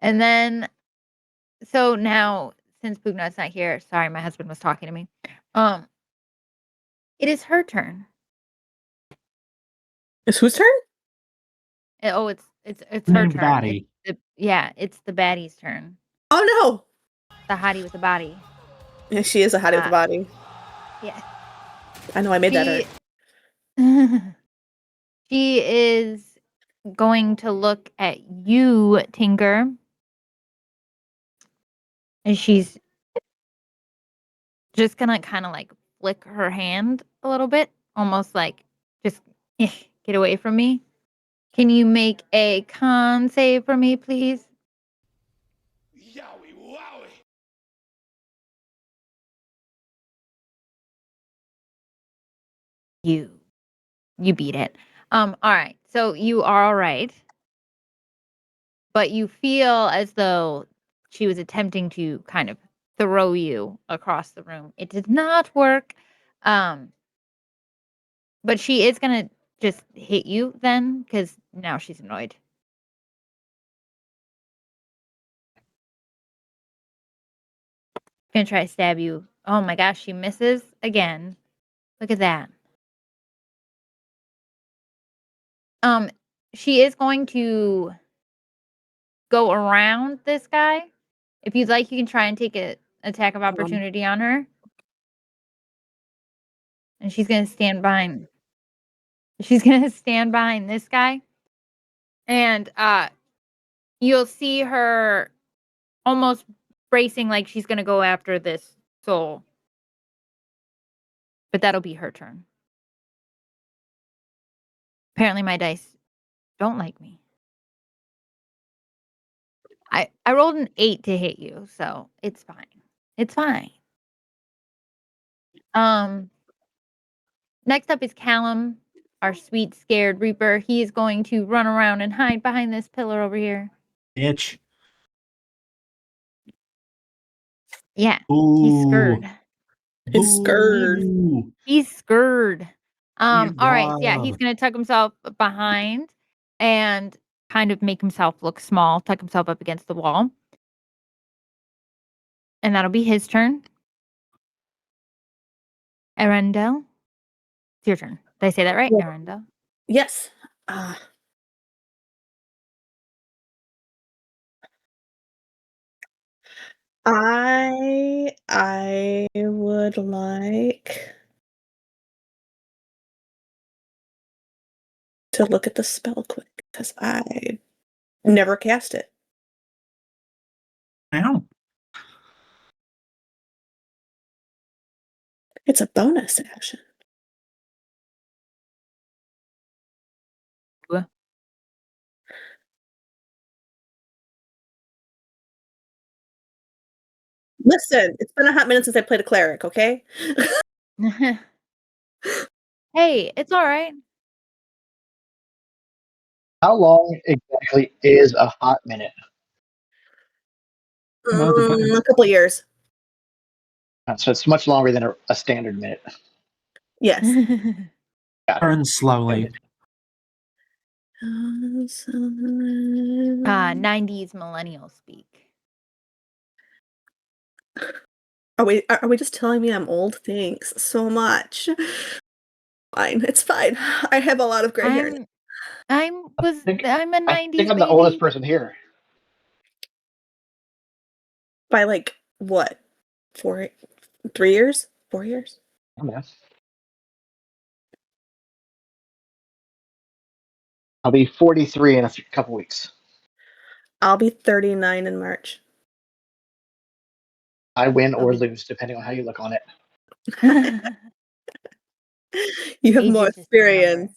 And then, so now, since Pugnut's not here, sorry, my husband was talking to me. It is her turn. It's whose turn? It's her Named turn. baddie. It's the baddie's turn. Oh no! The hottie with the body. Yeah, she is a hottie with a body. Yeah. I know I made that hurt. She is going to look at you, Tinker. And she's just gonna kind of like flick her hand a little bit, almost like just get away from me. Can you make a con save for me, please? Yowie wowie. You beat it. All right. So you are all right. But you feel as though she was attempting to kind of throw you across the room. It did not work. But she is going to just hit you then, because now she's annoyed. Gonna try to stab you. Oh my gosh, she misses again. Look at that. She is going to go around this guy. If you'd like, you can try and take an attack of opportunity on her. And she's gonna stand behind. She's gonna stand behind this guy. And you'll see her almost bracing like she's gonna go after this soul. But that'll be her turn. Apparently my dice don't like me. I rolled an 8 to hit you, so it's fine. It's fine. Next up is Callum, our sweet scared reaper. He is going to run around and hide behind this pillar over here. Bitch. Yeah, Ooh. he's scared. He's scared. He's scared. All right, Wow. yeah, he's gonna tuck himself behind and kind of make himself look small, tuck himself up against the wall. And that'll be his turn. Arendelle, it's your turn. Did I say that right? Yeah. Arendelle? Yes. I would like to look at the spell quick because I never cast it. Ow. It's a bonus action. What? Listen, it's been a hot minute since I played a cleric, okay? Hey, it's all right. How long exactly is a hot minute? A couple years. So it's much longer than a standard minute. Yes. Turn slowly. 90s millennial speak. Are we just telling me I'm old? Thanks so much. Fine, it's fine. I have a lot of gray hair. I'm a 90s I think I'm baby. the oldest person here. By like what? 3 years? 4 years? Yes. I'll be 43 in a couple weeks. I'll be 39 in March. I win or lose, depending on how you look on it. You have more experience.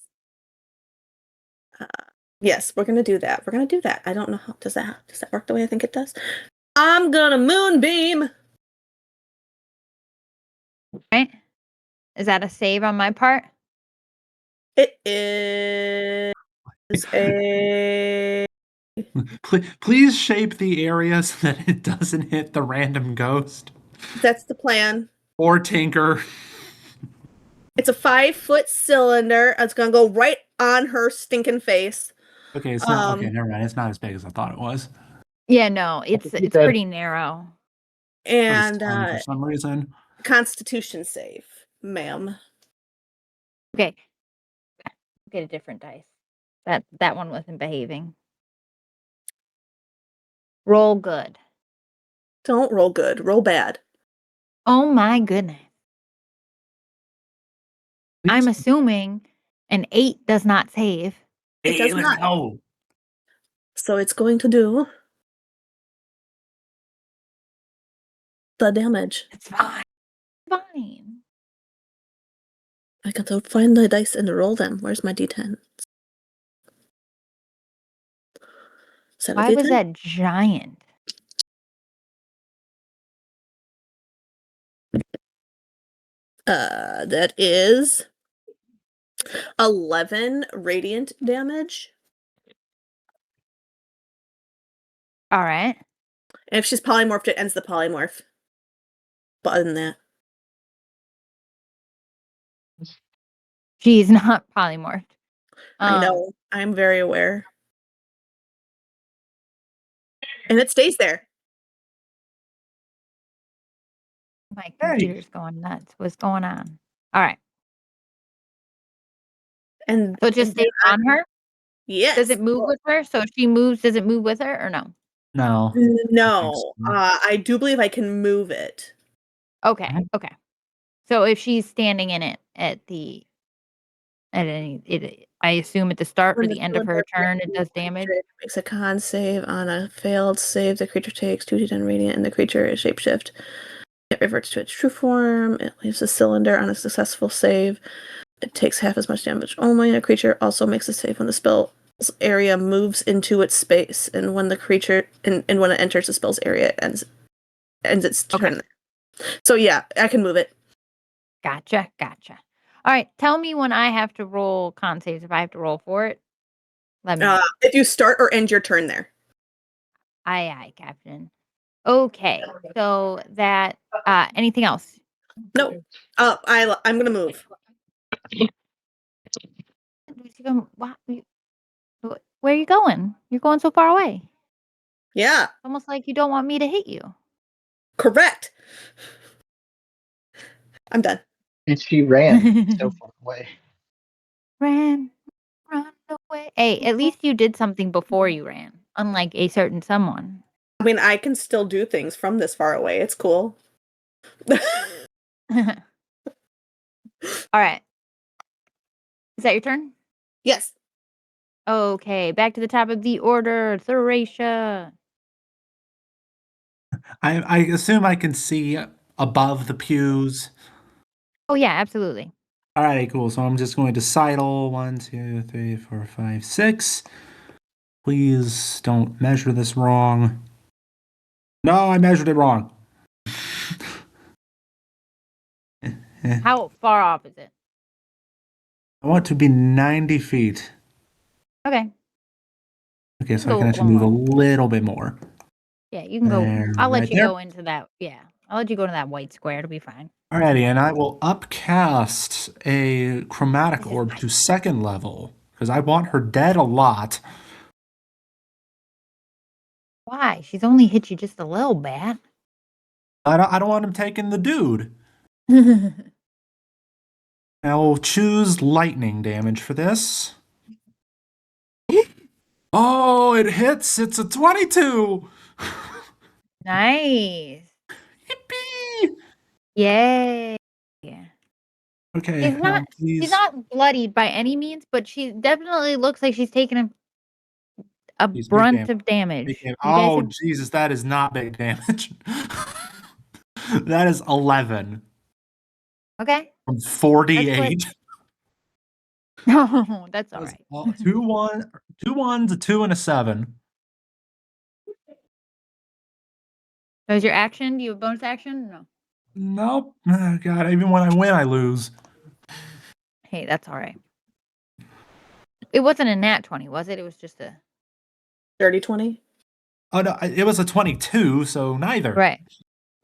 Yes, we're gonna do that. We're gonna do that. I don't know how does that work the way I think it does. I'm gonna moonbeam. Right? Is that a save on my part? It is a. Please shape the area so that it doesn't hit the random ghost. That's the plan. Or Tinker. It's a 5-foot cylinder. It's gonna go right on her stinking face. Okay, it's not okay. Never mind. It's not as big as I thought it was. Yeah, no, Keep it's it. pretty narrow. And For some reason. Constitution save, ma'am. Okay. Get a different dice. That one wasn't behaving. Roll good. Don't roll good, roll bad. Oh my goodness. I'm assuming an 8 does not save. It Hey, does let's not. go. So it's going to do the damage. It's fine. Fine. I got to find the dice and roll them. Where's my D10? Is that Why a was D10? that giant? That is 11 radiant damage. All right. And if she's polymorphed, it ends the polymorph. But other than that, She's not polymorphed. I know. I'm very aware. And it stays there. My computer's going nuts. What's going on? All right. And So it just and then stays on her? yes. Does it move with her? So if she moves, does it move with her or no? No. No. so. I do believe I can move it. Okay. Mhm. Okay. So if she's standing in it at any, I assume at the start or the end of her turn, it does damage. Makes a con save. On a failed save, the creature takes 2d10 radiant, and the creature is shapeshift. It reverts to its true form. It leaves a cylinder on a successful save. It takes half as much damage only. A creature also makes a save when the spell's area moves into its space, and when the creature and when it enters the spell's area, it ends its turn. So yeah, I can move it. Gotcha. All right. Tell me when I have to roll con saves. If I have to roll for it, let me know. If you start or end your turn there. Aye, Captain. Okay. So that anything else? No. I'm gonna move. Where are you going? You're going so far away. Yeah, Almost like you don't want me to hit you. correct. I'm done. And she ran so far away. Run away. Hey, at least you did something before you ran, unlike a certain someone. I mean, I can still do things from this far away. It's cool. All right. Is that your turn? Yes. Okay, back to the top of the order. Thracia. I assume I can see above the pews. Oh yeah, absolutely. All right, cool. So I'm just going to sidle 1, 2, 3, 4, 5, 6. Please don't measure this wrong. No, I measured it wrong. How far off is it? I want to be 90 feet. Okay. Okay, so I Go can actually one move a more. little bit more. Yeah, you can go. There, I'll let right you there. go into that. Yeah, I'll let you go to that white square. It'll be fine. Alrighty, and I will upcast a chromatic This is orb fine. to 2nd level because I want her dead a lot. Why? She's only hit you just a little bit. I don't want him taking the dude. I will choose lightning damage for this. Oh, it hits. It's a 22. Nice. Yippee! Yay. Yeah. Okay, She's not she's please. not bloodied by any means, but she definitely looks like she's taking a Please, big brunt damage. of damage. Big damage. You guys Oh, have Jesus, that is not big damage. That is 11 okay. from That's what 48. No, that's That all was right. all, 2 ones, a 2, and a 7. That was your action? Do you have a bonus action? No. Nope. Oh, God, even when I win, I lose. Hey, that's all right. It wasn't a nat 20, was it? It was just a Dirty 20. Oh, no, it was a 22, so neither. right.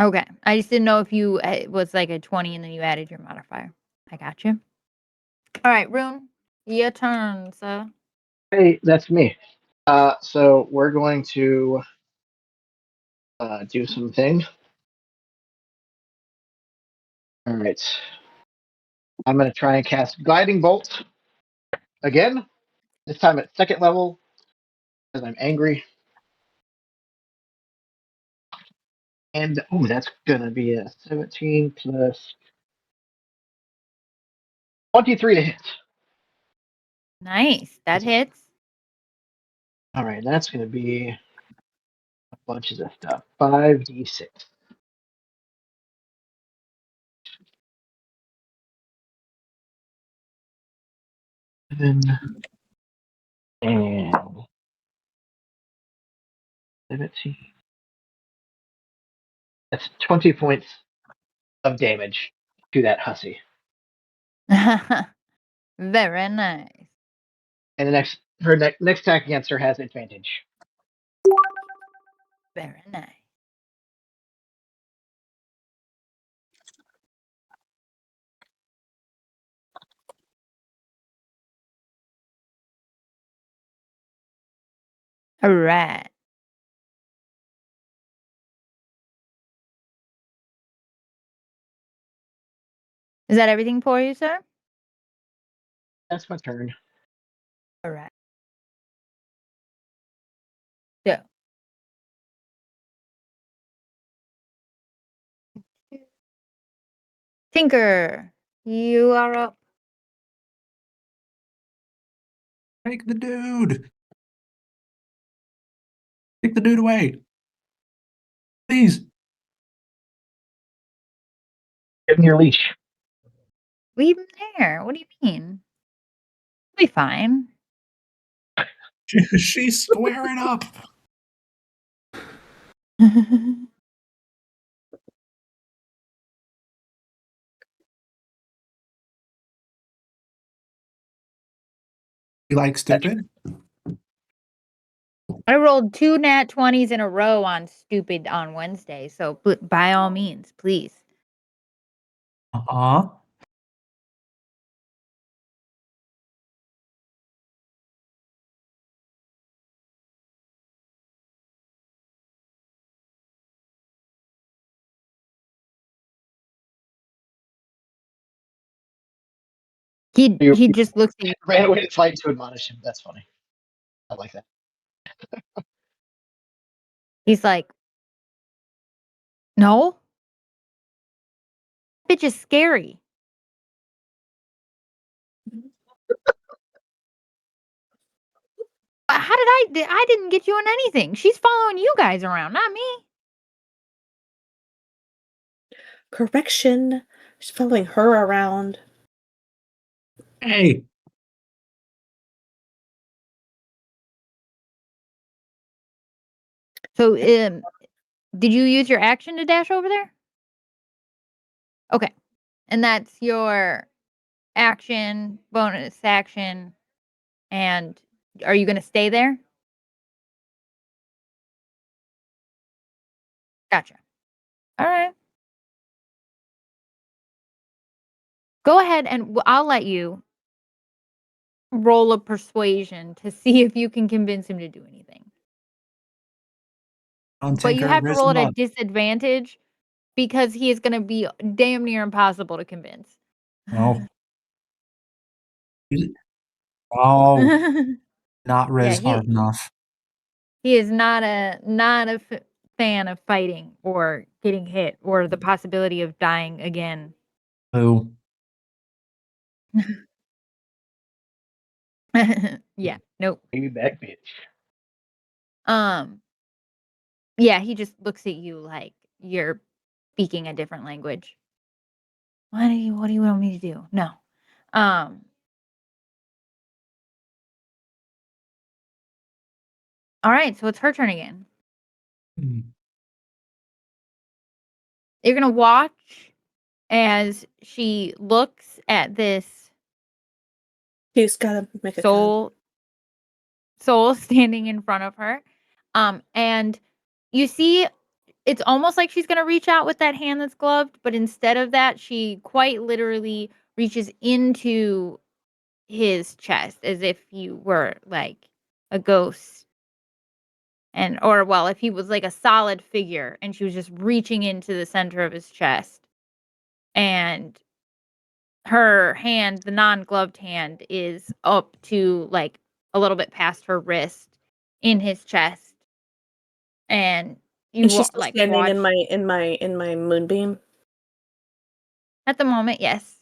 Okay. I just didn't know if you it was like a 20 and then you added your modifier. I got you. All right, Rune, your turn, sir. Hey, that's me. So we're going to do something. All right. I'm going to try and cast Guiding Bolt again. This time at 2nd level because I'm angry. And that's going to be a 17 plus 23 to hit. Nice. That hits. All right, that's going to be a bunch of stuff. 5d6. And 17. That's 20 points of damage to that hussy. Very nice. And her next attack against her has advantage. Very nice. All right. Is that everything for you, sir? That's my turn. All right. So. Tinker, you are up. Take the dude. Take the dude away. Please. Give me your leash. Leave him there. What do you mean? We'll be fine. She's squaring up. You like stupid? I rolled 2 nat 20s in a row on stupid on Wednesday, so by all means, please. Uh-huh. He just looks at you. Ran away to fight to admonish him. That's funny. I like that. He's like, no, bitch is scary. How did I didn't get you on anything. She's following you guys around, not me. Correction. She's following her around. Hey. So, did you use your action to dash over there? Okay. And that's your action, bonus action, and are you gonna stay there? Gotcha. Alright. Go ahead and I'll let you roll a persuasion to see if you can convince him to do anything. But you Tinker, have to raise roll him at a up. disadvantage because he is gonna be damn near impossible to convince. Oh. Oh, not Yeah, Riz hard enough. he is not a fan of fighting or getting hit or the possibility of dying again. Boo. Yeah, nope. Baby back bitch. Yeah, he just looks at you like you're speaking a different language. What do you want me to do? No. All right, so it's her turn again. Hmm. You're gonna watch as she looks at this He's gotta make a soul standing in front of her. And you see it's almost like she's gonna reach out with that hand that's gloved, but instead of that, she quite literally reaches into his chest as if you were like a ghost or well, if he was like a solid figure and she was just reaching into the center of his chest, and her hand, the non-gloved hand, is up to like a little bit past her wrist in his chest, and you And she's still like standing watch in my moonbeam. at the moment. Yes,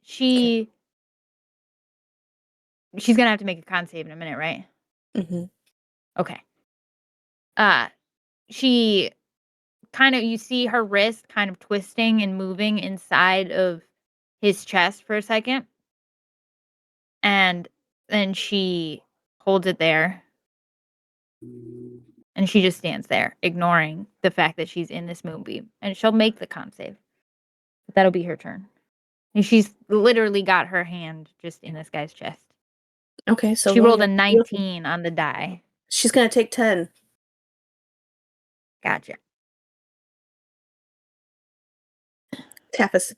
she's gonna have to make a con save in a minute, right? Mm-hmm. Okay. Uh, she you see her wrist kind of twisting and moving inside of his chest for a second, and then she holds it there, and she just stands there, ignoring the fact that she's in this moonbeam, and she'll make the con save. But that'll be her turn. And she's literally got her hand just in this guy's chest. Okay, so She rolled a 19 on the die. She's gonna take 10. Gotcha.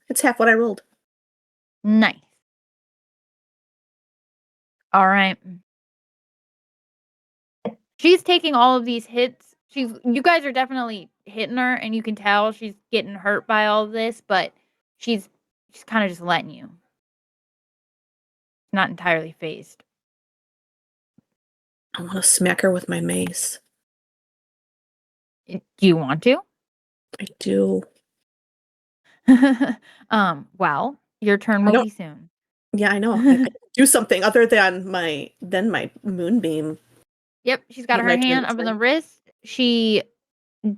It's half what I rolled. Nice. All right. She's taking all of these hits. You guys are definitely hitting her, and you can tell she's getting hurt by all of this, but she's kind of just letting you. Not entirely phased. I want to smack her with my mace. Do you want to? I do. Well, your turn will be soon. Yeah, I know. I do something other than my moonbeam. Yep, she's got her hand up on the wrist. She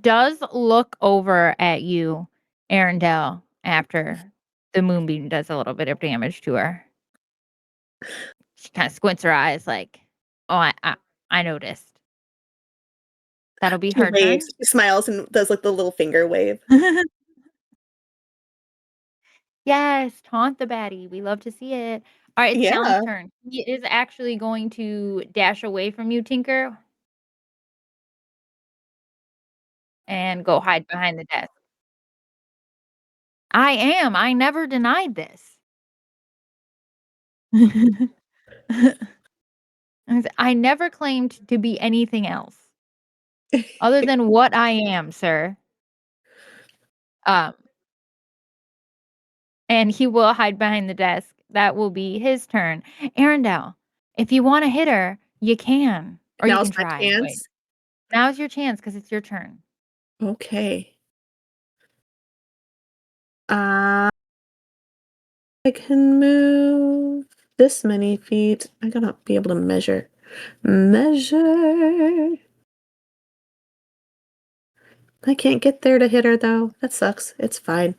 does look over at you, Arendelle, after the moonbeam does a little bit of damage to her. She kind of squints her eyes like, "Oh, I noticed." That'll be her turn. She smiles and does like the little finger wave. Yes, taunt the baddie. We love to see it. All right, it's Talon's turn. He is actually going to dash away from you, Tinker, and go hide behind the desk. I am. I never denied this. I never claimed to be anything else other than what I am, sir. Um, and he will hide behind the desk. That will be his turn. Arendelle, if you want to hit her, you can, or you can try. Wait. Now's your chance because it's your turn. Okay. I can move this many feet. I gotta be able to measure. I can't get there to hit her though. That sucks. It's fine.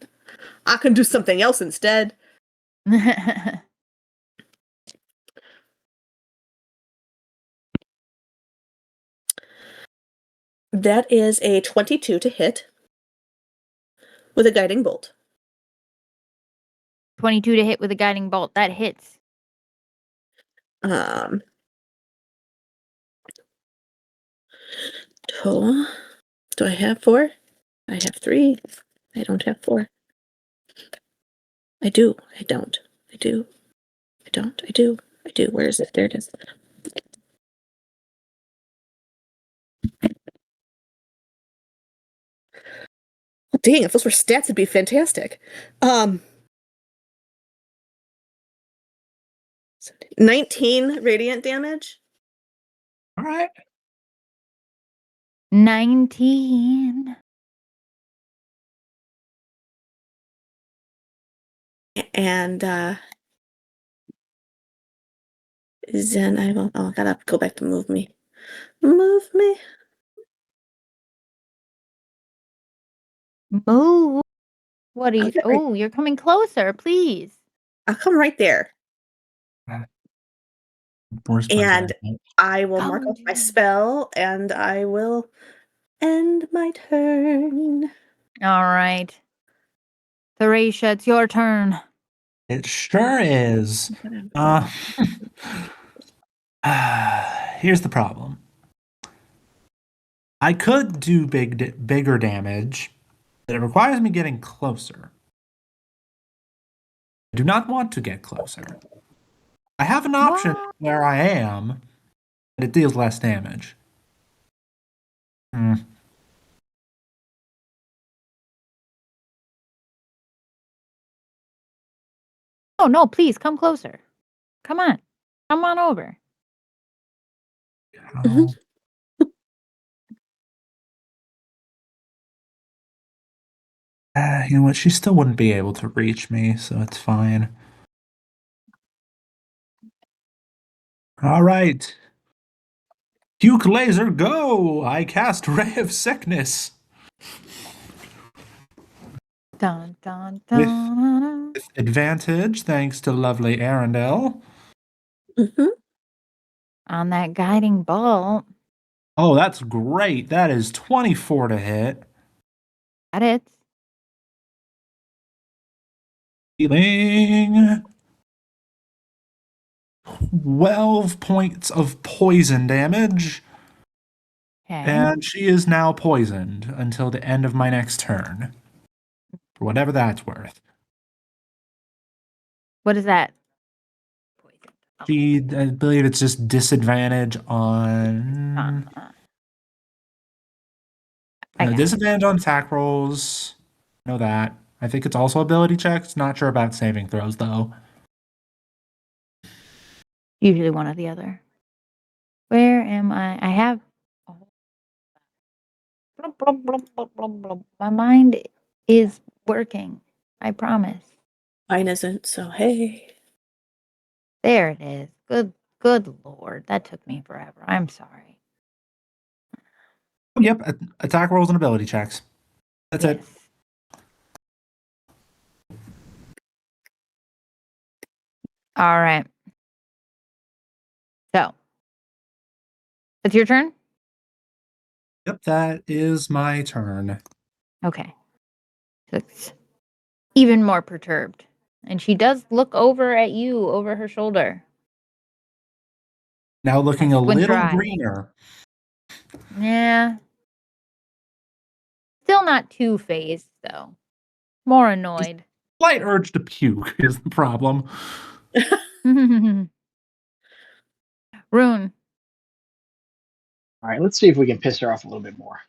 I can do something else instead. That is a 22 to hit with a guiding bolt. 22 to hit with a guiding bolt. That hits. Total. Do I have 4? I have 3. I don't have 4. I do. I don't. I do. I don't. I do. I do. Where is it? There it is. Well, dang, if those were stats, it'd be fantastic. 19 radiant damage. All right. 19. And then I will. Oh, I gotta go back to move me. Move me. Move. What are you? Oh, you're coming closer, please. I'll come right there. And I will mark off my spell, and I will end my turn. All right. Theracia, it's your turn. It sure is. Here's the problem. I could do bigger damage, but it requires me getting closer. I do not want to get closer. I have an option where I am, and it deals less damage. Hmm. Oh, no, please come closer. Come on. Come on over. How- you know what? She still wouldn't be able to reach me, so it's fine. All right. Puke laser, go! I cast Ray of Sickness. Dun, dun, With dun. advantage, thanks to lovely Arendelle. Mhm. On that guiding bolt. Oh, that's great. That is 24 to hit. That it. Healing 12 points of poison damage. Okay. And she is now poisoned until the end of my next turn. For whatever that's worth. What is that? Poison. I believe it's just disadvantage on. I got it. Disadvantage on attack rolls. Know that. I think it's also ability checks. Not sure about saving throws, though. Usually one or the other. Where am I? I have. Oh. Blum, blum, blum, blum, blum, blum. My mind is working. I promise. Mine isn't, so hey. There it is. Good Lord. That took me forever. I'm sorry. Oh, yep, attack rolls and ability checks. That's it. Yes. All right. So, it's your turn? Yep, that is my turn. Okay. Looks even more perturbed. And she does look over at you over her shoulder. Now looking a Squint her little eye. greener. Yeah. Still not too phased, though. More annoyed. Slight urge to puke is the problem. Rune. All right, let's see if we can piss her off a little bit more.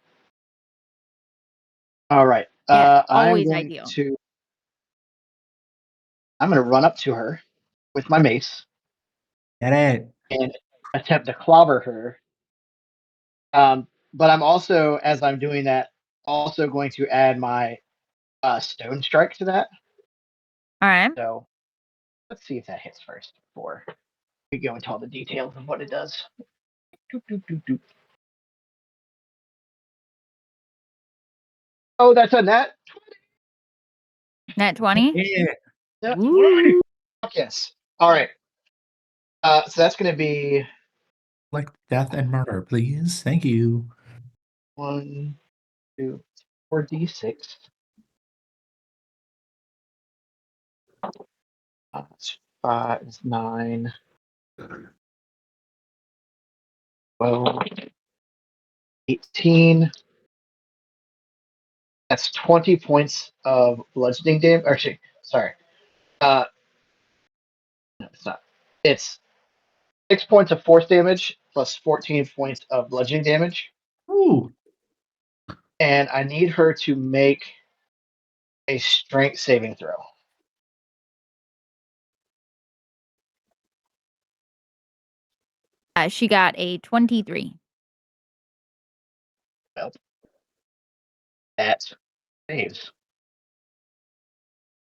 All right. Yes, I'm always going ideal. to run up to her with my mace Get it? and attempt to clobber her. But I'm also, as I'm doing that, also going to add my stone strike to that. All right. So let's see if that hits first before we go into all the details of what it does. Doop, doop, doop, doop. Oh, that's a net. Nat 20. Yeah. Nat 20. Ooh. Yes. All right. So that's going to be Like death and murder, please. Thank you. 1, 2, 4d6. It's 5, it's 9, 12, 18. That's 20 points of bludgeoning damage. Actually, sorry. Uh, no, it's not. It's 6 points of force damage plus 14 points of bludgeoning damage. Ooh. And I need her to make a strength saving throw. She got a 23. Well, that saves.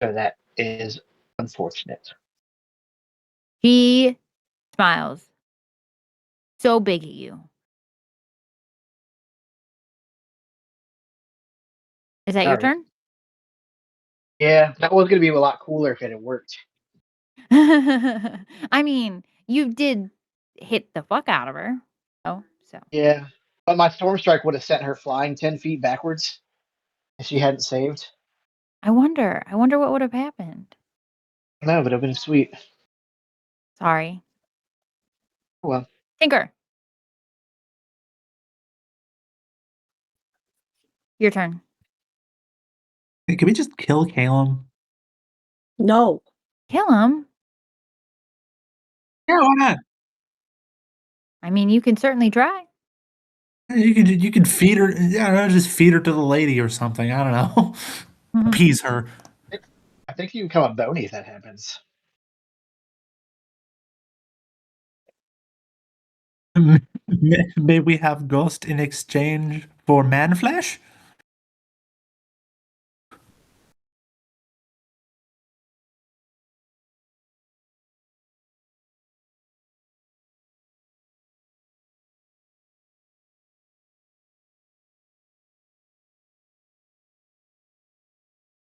So that is unfortunate. She smiles. So big at you. Is that your All right. turn? Yeah, that was going to be a lot cooler if it had worked. I mean, you did hit the fuck out of her. Oh, so. Yeah. But my storm strike would have sent her flying 10 feet backwards if she hadn't saved. I wonder what would have happened. No, but it would have been sweet. Sorry. Well, Tinker. Your turn. Hey, can we just kill Calum? No. Kill him. Yeah, why not? I mean, you can certainly try. You could feed her. Yeah, I don't know, just feed her to the lady or something. I don't know. Appease her. I think you become a bony if that happens. May we have ghost in exchange for man flesh?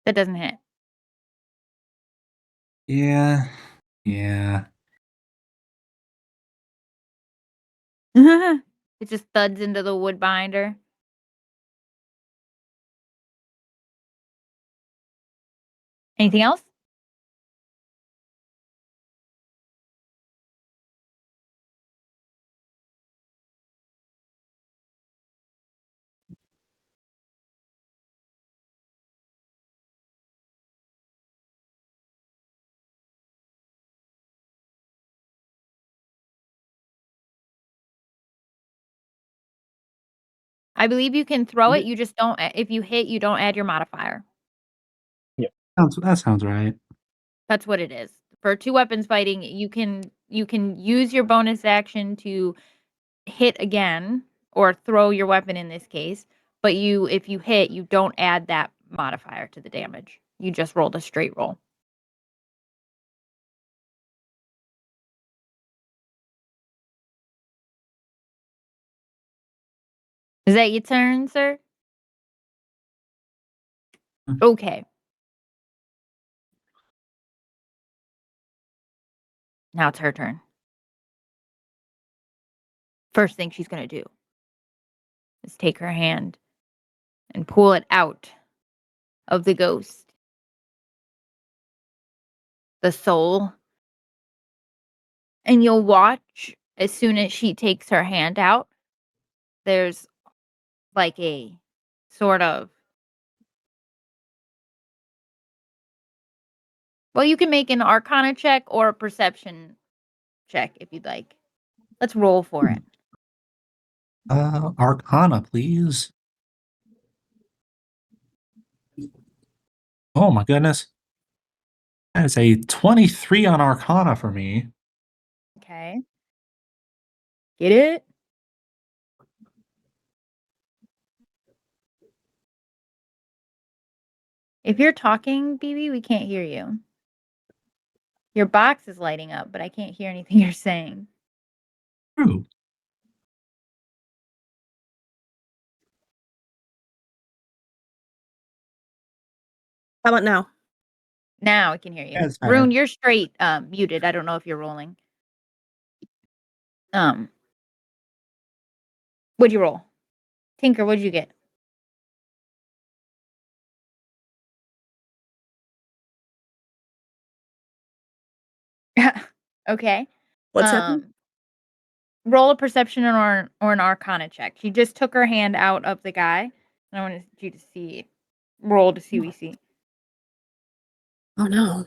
That doesn't hit. Yeah. Yeah. It just thuds into the wood binder. Anything else? I believe you can throw it. You just don't. If you hit, you don't add your modifier. That sounds right. That's what it is. For two weapons fighting, you can use your bonus action to hit again or throw your weapon in this case. But if you hit, you don't add that modifier to the damage. You just rolled a straight roll. Is that your turn, sir? Okay. Now it's her turn. First thing she's going to do is take her hand and pull it out of the ghost. The soul. And you'll watch as soon as she takes her hand out, there's like a sort of, well, you can make an arcana check or a perception check if you'd like. Let's roll for it. Arcana, please. Oh my goodness. That is a 23 on Arcana for me. Okay. Get it? If you're talking, BB, we can't hear you. Your box is lighting up, but I can't hear anything you're saying. True. How about now? Now I can hear you. That's better. Rune, you're straight muted. I don't know if you're rolling. What'd you roll? Tinker, what'd you get? Okay. What's happening? Roll a perception or an arcana check. She just took her hand out of the guy. And I want you to see. Roll to see what we see. Oh no.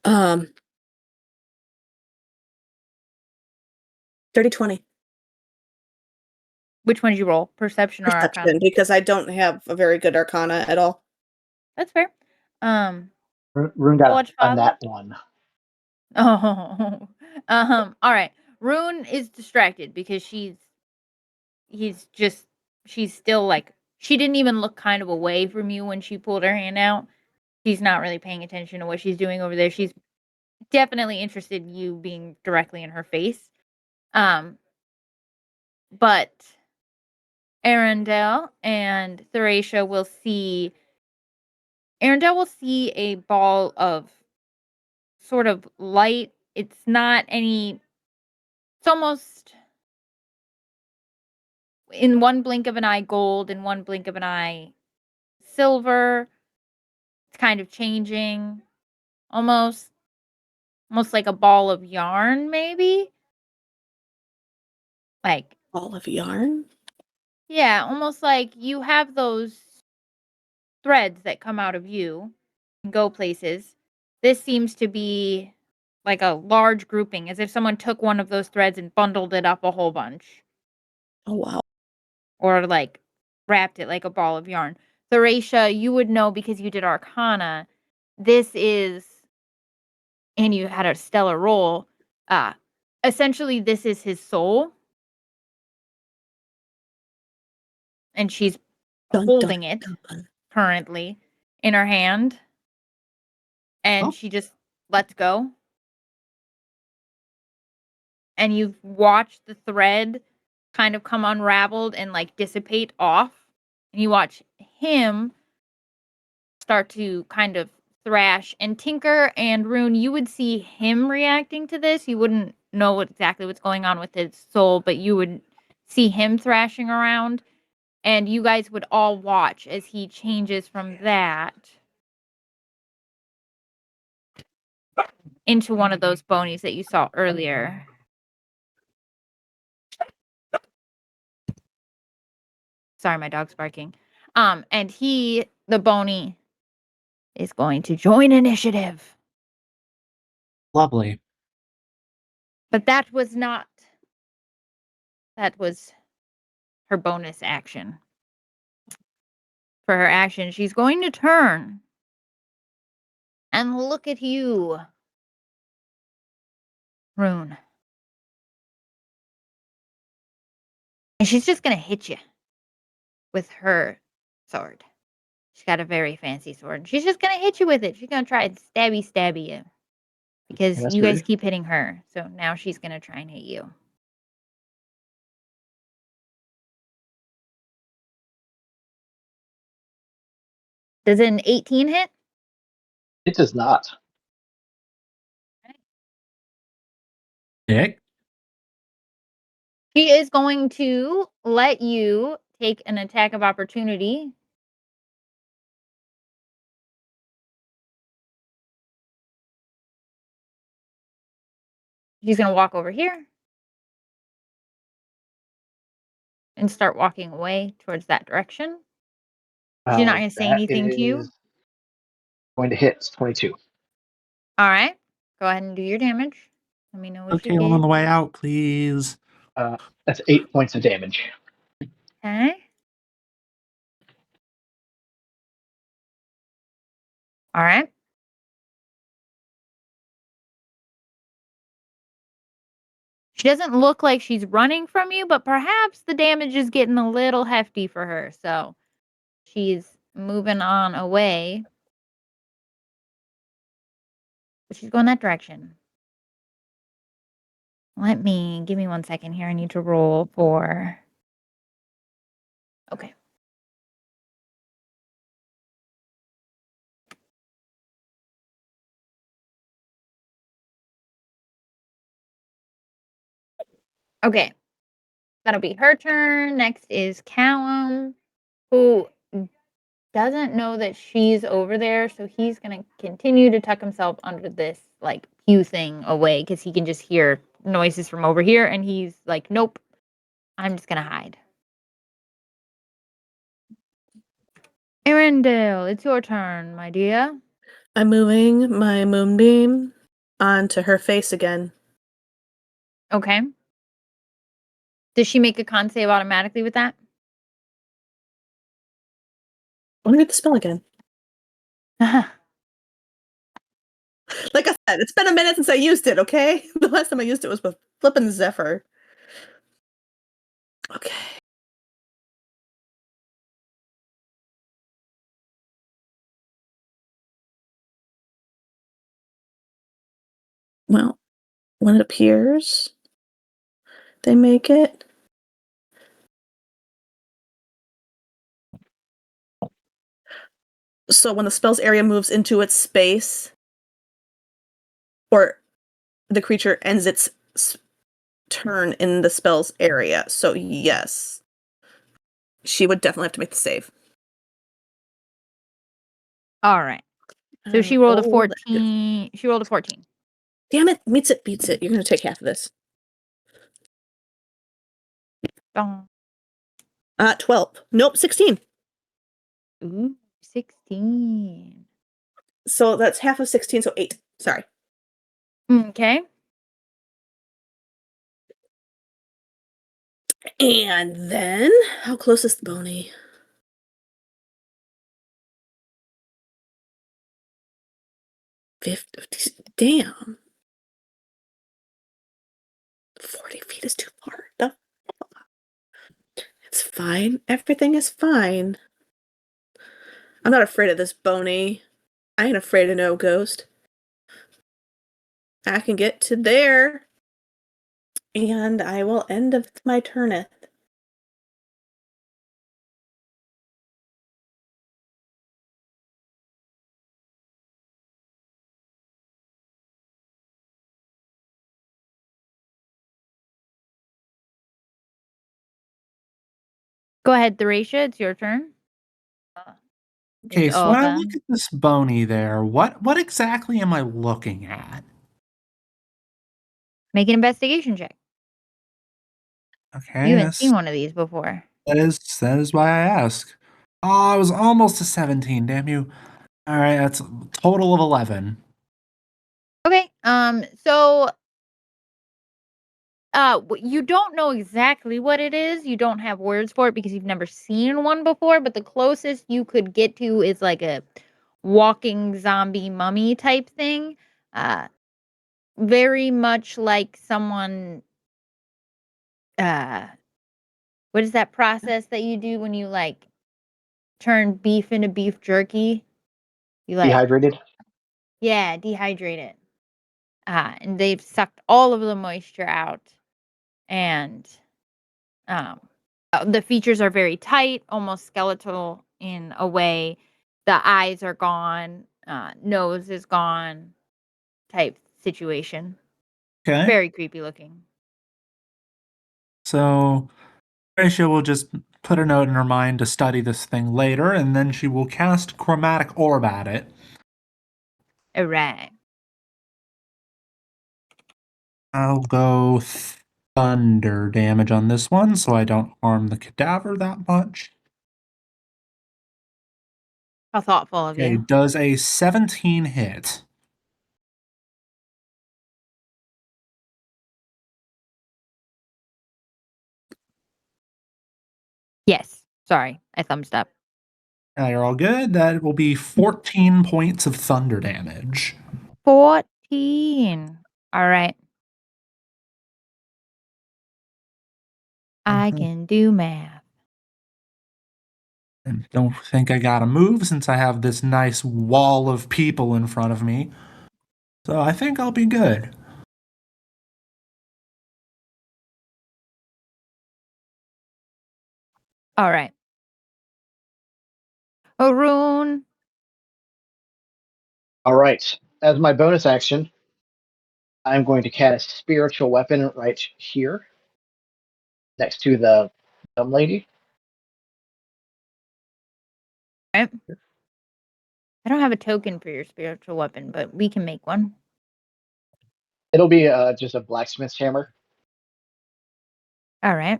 30-20. Which one did you roll? Perception or arcana? Perception, because I don't have a very good arcana at all. That's fair. Rune got Watch on Father. that one. Oh. All right. Rune is distracted because she's still like, she didn't even look kind of away from you when she pulled her hand out. She's not really paying attention to what she's doing over there. She's definitely interested in you being directly in her face. But Arundel and Theracia will see. Arundel will see a ball of sort of light. It's not any. It's almost in one blink of an eye gold, in one blink of an eye silver. It's kind of changing, almost like a ball of yarn, maybe. Like, Ball of yarn? yeah, almost like you have those threads that come out of you and go places. This seems to be like a large grouping, as if someone took one of those threads and bundled it up a whole bunch. Oh, wow. or like wrapped it like a ball of yarn. Thracia, you would know because you did Arcana. This is, and you had a stellar roll. Essentially, this is his soul, and she's Dun, holding dun, it dun. currently in her hand, and Oh. she just lets go. And you've watched the thread kind of come unraveled and like dissipate off. And you watch him start to kind of thrash. And Tinker and Rune, you would see him reacting to this. You wouldn't know exactly what's going on with his soul, but you would see him thrashing around. And you guys would all watch as he changes from that into one of those bonies that you saw earlier. Sorry, my dog's barking. And he, the bony, is going to join initiative. Lovely. But that was her bonus action. For her action, she's going to turn and look at you, Rune. And she's just going to hit you with her sword. She's got a very fancy sword. She's just going to hit you with it. She's going to try and stabby you. Because Yeah, that's you guys rude. keep hitting her. So now she's going to try and hit you. Does an 18 hit? It does not. Dick? She is going to let you take an attack of opportunity. She's going to walk over here and start walking away towards that direction. She's not going to say That anything to you. is going to hit. It's 22. All right. Go ahead and do your damage. Let me know what Okay, you I'm on get. the way out, please. That's 8 points of damage. Okay. All right. She doesn't look like she's running from you, but perhaps the damage is getting a little hefty for her. So she's moving on away. But she's going that direction. Give me 1 second here. I need to roll for. Okay. Okay. That'll be her turn. Next is Callum, who doesn't know that she's over there, so he's gonna continue to tuck himself under this like pew thing away because he can just hear noises from over here, and he's like, "Nope, I'm just gonna hide." Arendelle, it's your turn, my dear. I'm moving my moonbeam onto her face again. Okay. Does she make a con save automatically with that? Let me read the spell again. Like I said, it's been a minute since I used it, okay? The last time I used it was with flippin' Zephyr. Okay. Well, when it appears, they make it. So when the spell's area moves into its space, or the creature ends its turn in the spell's area. So yes, she would definitely have to make the save. All right. So she rolled a Roll that. 14. She rolled a 14. Damn it, meets it, beats it. You're gonna take half of this. Dong. 12. Nope, 16. Ooh, 16. So that's half of 16, so 8. Sorry. Okay. And then, how close is the Boney? 50, damn. 40 feet is too far. It's fine. Everything is fine. I'm not afraid of this Boney. I ain't afraid of no ghost. I can get to there. And I will end of my turneth. Go ahead, Theracia. It's your turn. Okay, It's so when I look over. at this bony there, what exactly am I looking at? Make an investigation check. Okay, You haven't seen one of these before. that is why I ask. Oh, I was almost a 17, damn you. Alright, that's a total of 11. Okay. So you don't know exactly what it is. You don't have words for it because you've never seen one before, but the closest you could get to is like a walking zombie mummy type thing. Uh very much like someone uh what is that process that you do when you like turn beef into beef jerky? You like Dehydrated. yeah, dehydrate it. And they've sucked all of the moisture out and um the features are very tight, almost skeletal in a way. The eyes are gone, nose is gone type situation. Okay, Very creepy looking. so Horatio will just put a note in her mind to study this thing later, and then she will cast Chromatic Orb at it. All right. I'll go thunder damage on this one so I don't harm the cadaver that much. How thoughtful of Okay, you. does a 17 hit? Yes. Sorry, I thumbs up. You're all good. That will be 14 points of thunder damage. 14. All right. I Mhm. can do math. And don't think I gotta move since I have this nice wall of people in front of me. So I think I'll be good. All right. Haroon. All right. As my bonus action, I'm going to cast spiritual weapon right here, next to the dumb lady. Right. I don't have a token for your spiritual weapon, but we can make one. It'll be just a blacksmith's hammer. All right.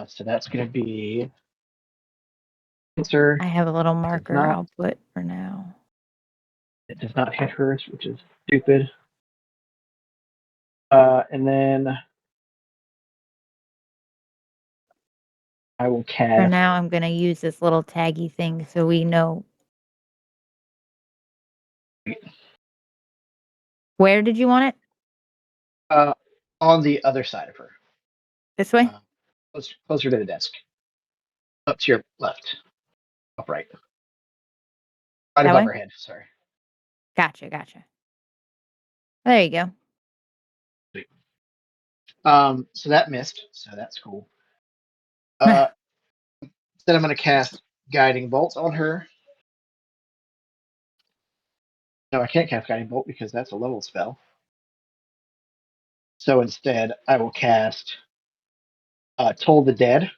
So that's going to be answer. I have a little Does marker not. I'll put for now. It does not hit hers, which is stupid. And then I will For cast. now, I'm going to use this little taggy thing so we know. Where did you want it? On the other side of her, This way? closer to the desk, up to your left, upright, right That above way? her head. Sorry. Gotcha. There you go. Sweet. So that missed. So that's cool. Then I'm going to cast guiding bolt on her. No, I can't cast guiding bolt because that's a level spell. So instead, I will cast Toll the Dead.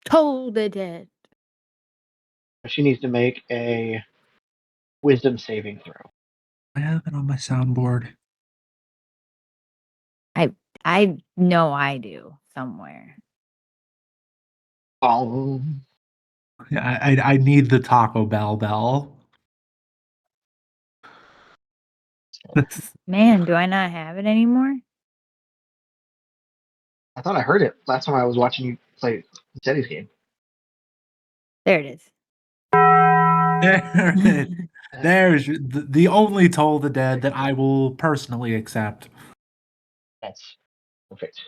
Toll the dead. She needs to make a Wisdom saving throw. I have it on my soundboard. I know I do somewhere. Um, Yeah, I need the Taco Bell bell. Man, do I not have it anymore? I thought I heard it last time I was watching you play Teddy's game. There it is. There it- There's the only Toll the Dead that I will personally accept. That's perfect.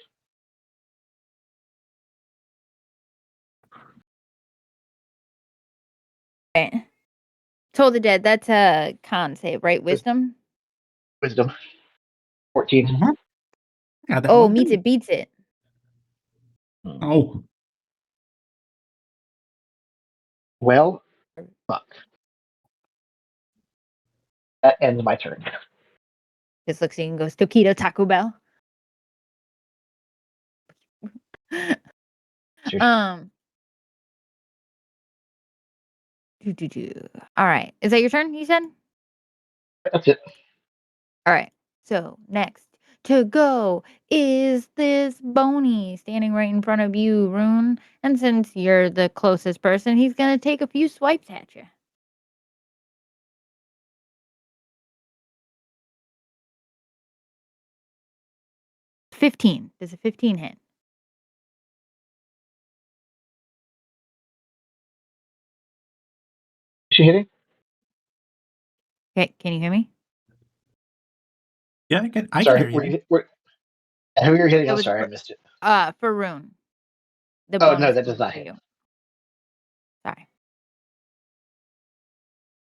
Right. Toll the Dead, that's a con save, right? Wisdom? Wisdom. 14. Mhm. Yeah, that Oh, one meets too. it, beats it. Oh, Well, fuck. That ends my turn. Just looks at you and goes, Tokido Taco Bell. Sure. All right. Is that your turn, you said? That's it. All right. So next to go is this Boney standing right in front of you, Rune. And since you're the closest person, he's going to take a few swipes at you. Does a 15 hit? Is she hitting? Okay, can you hear me? yeah, I can Sorry, hear you. who you're hitting? It I'm was sorry, I missed it. for Rune. The Oh, no, bonus that does not for hit. you. Sorry.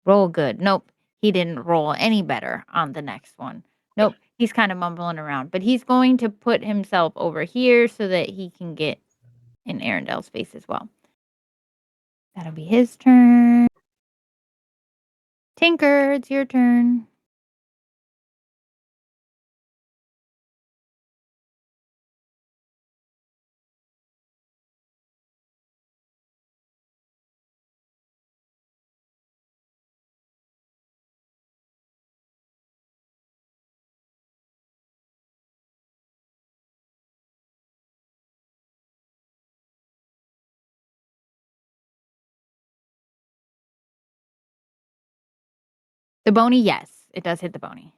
Roll good. Nope. He didn't roll any better on the next one. Nope. He's kind of mumbling around, but he's going to put himself over here so that he can get in Arendelle's face as well. That'll be his turn. Tinker, it's your turn. The bony, yes. It does hit the bony.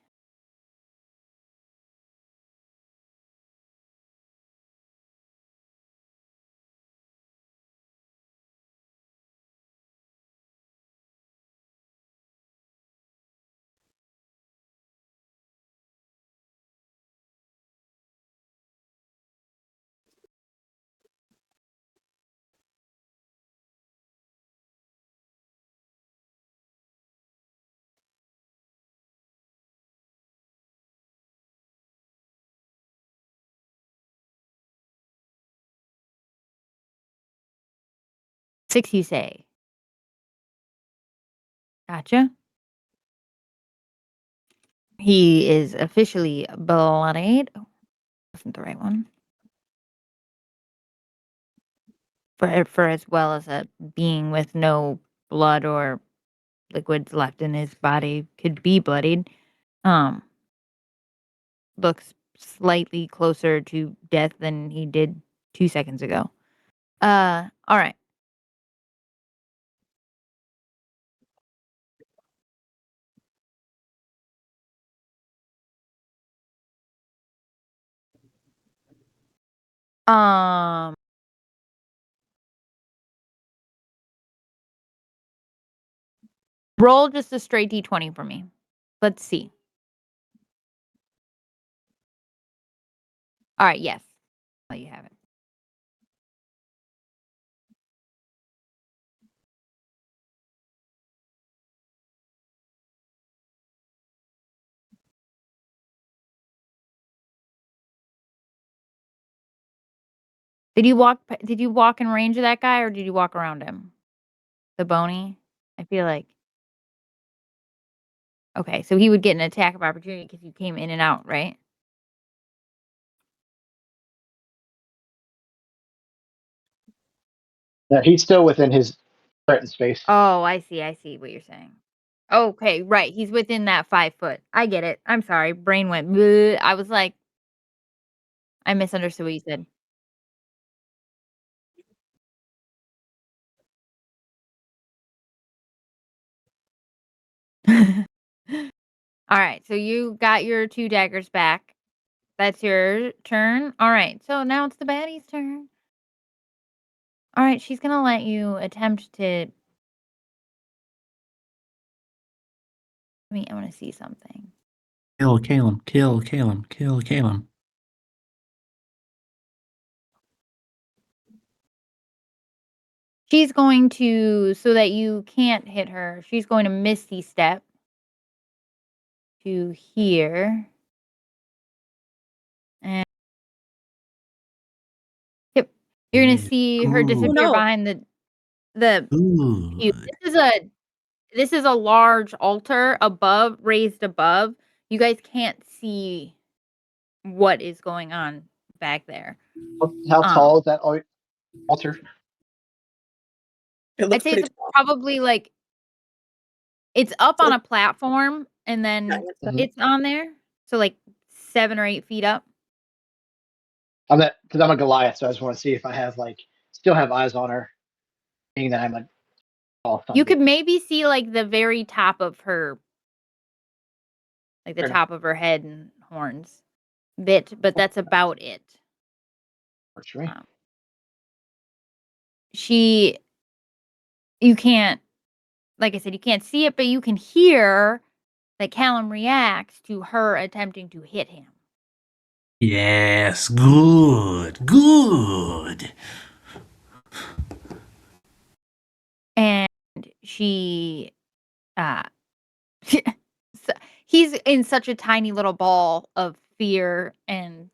Six, you say. Gotcha. He is officially bloodied. Oh, wasn't the right one. For as well as a being with no blood or liquids left in his body could be bloodied. Um, looks slightly closer to death than he did 2 seconds ago. All right. Um, roll just a straight d20 for me. Let's see. All right, yes. Let you have it. Did you walk in range of that guy or did you walk around him? The bony? I feel like okay, so he would get an attack of opportunity because you came in and out, right? No, he's still within his threatened space. Oh, I see what you're saying. Okay, right. He's within that 5 foot. I get it. I'm sorry. Brain went bleh. I was like, I misunderstood what you said. All right, so you got your 2 daggers back. That's your turn? Alright, so now it's the baddie's turn. Alright, she's gonna let you attempt to I wanna see something. Kill Caleb. Kill Caleb. Kill Caleb. She's going to so that you can't hit her, she's going to Misty Step to here. And yep, you're gonna see her Ooh. disappear Oh, no. behind the pew. Good. This is a large altar raised above. You guys can't see what is going on back there. How Um, tall is that altar? It I'd looks say pretty it's tall. probably like it's up So on a platform and then giant stuff. Mhm. it's on there. So like 7 or 8 feet up. Because I'm a Goliath, so I just want to see if I have still have eyes on her, being that I'm a tall You thunder. could maybe see like the very top of her, like the Fair top of her head and horns bit, but that's about it. Works for me. She, you can't, like I said, you can't see it, but you can hear that Callum reacts to her attempting to hit him. Yes. Good. Good. And she, uh, so he's in such a tiny little ball of fear and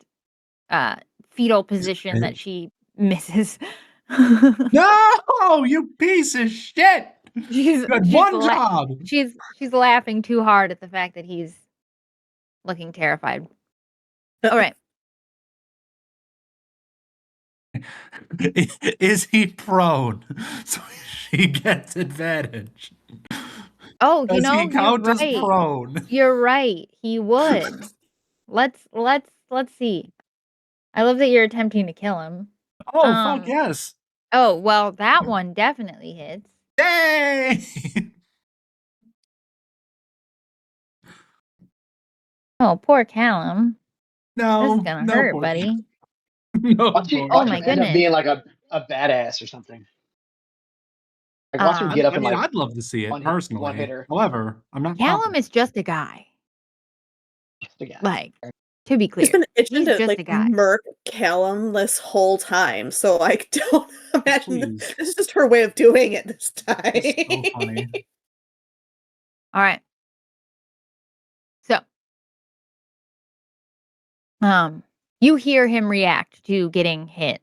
fetal position that she misses. No, you piece of shit. she's You had she's one job. she's laughing too hard at the fact that he's looking terrified. All right. Is he prone? So she gets advantage. Oh, Does he you're count as right. prone? You're right. He would. Let's see. I love that you're attempting to kill him. Oh, fuck yes. Oh, well, that one definitely hits. Yay! Oh, poor Callum. This is No, gonna no, hurt, poor buddy. no, Watch him, poor Oh watch my him end up goodness. being like a badass or something. Like watch him get up I and mean, like I'd love to see it one personally. hitter. However, I'm not Callum confident. is just a guy. Just a guy. Like, to be He's clear, been itching he's to just like a guy. murk Callum this whole time, so like don't imagine Please. this is just her way of doing it this time. It's so funny. All right. So, you hear him react to getting hit.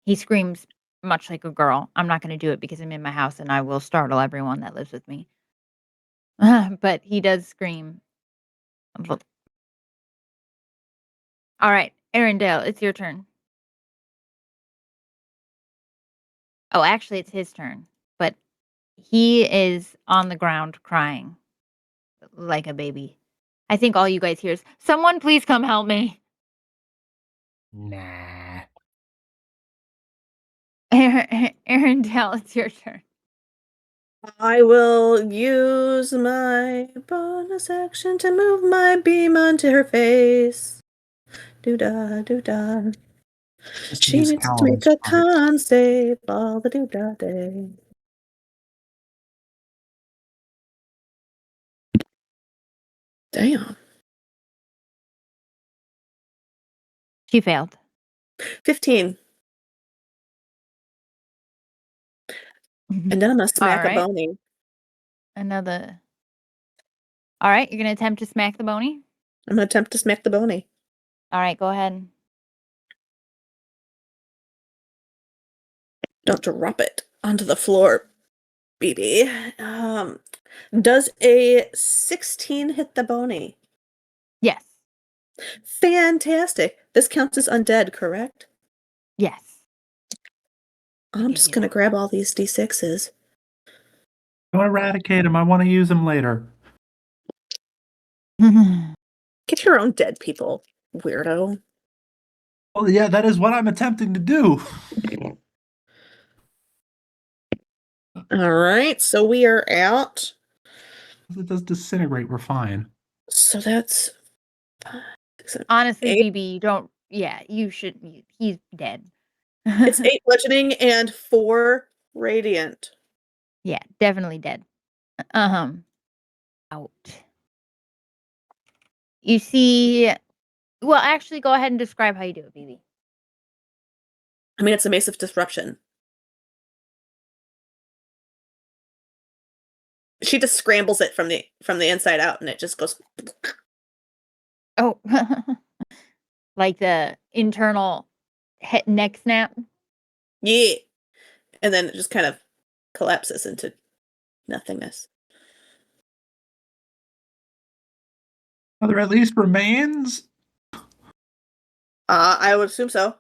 He screams much like a girl. I'm not going to do it because I'm in my house and I will startle everyone that lives with me. But he does scream. All right, Arendelle, it's your turn. Oh, actually, it's his turn. But he is on the ground crying like a baby. I think all you guys hear is, someone please come help me. Nah. Arendelle, it's your turn. I will use my bonus action to move my beam onto her face. Doo-da, doo-da. Just She use needs to Callum's make a part. con save all the doo-da day. Damn. She failed. 15. And then I'm gonna smack a Alright. bony. Another. Alright, you're gonna attempt to smack the bony? I'm gonna attempt to smack the bony. Alright, go ahead. Don't drop it onto the floor, BB. Does a 16 hit the bony? Yes. Fantastic. This counts as undead, correct? Yes. I'm just gonna grab all these d6s. Don't eradicate him. I want to use him later. Get your own dead people, weirdo. Well, yeah, that is what I'm attempting to do. Alright, so we are out. If it does disintegrate, we're fine. So that's Honestly, 8. BB, you don't. Yeah, you should. He's dead. It's 8 bludgeoning and 4 radiant. Yeah, definitely dead. Out. You see. Well, actually, go ahead and describe how you do it, BB. I mean, it's a massive disruption. She just scrambles it from the inside out, and it just goes. Oh, like the internal neck snap. Yeah, and then it just kind of collapses into nothingness. Are there at least remains? I would assume so.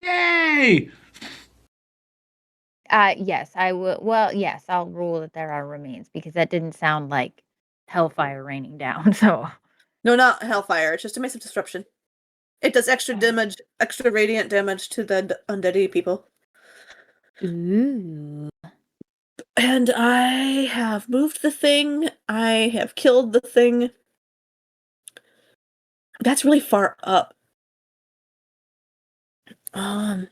Yay! Yes, I will. Well, yes, I'll rule that there are remains because that didn't sound like hellfire raining down. So, No, not hellfire. It's just a massive disruption. It does extra damage, extra radiant damage to the undead people. ooh. And I have moved the thing. I have killed the thing. That's really far up. Come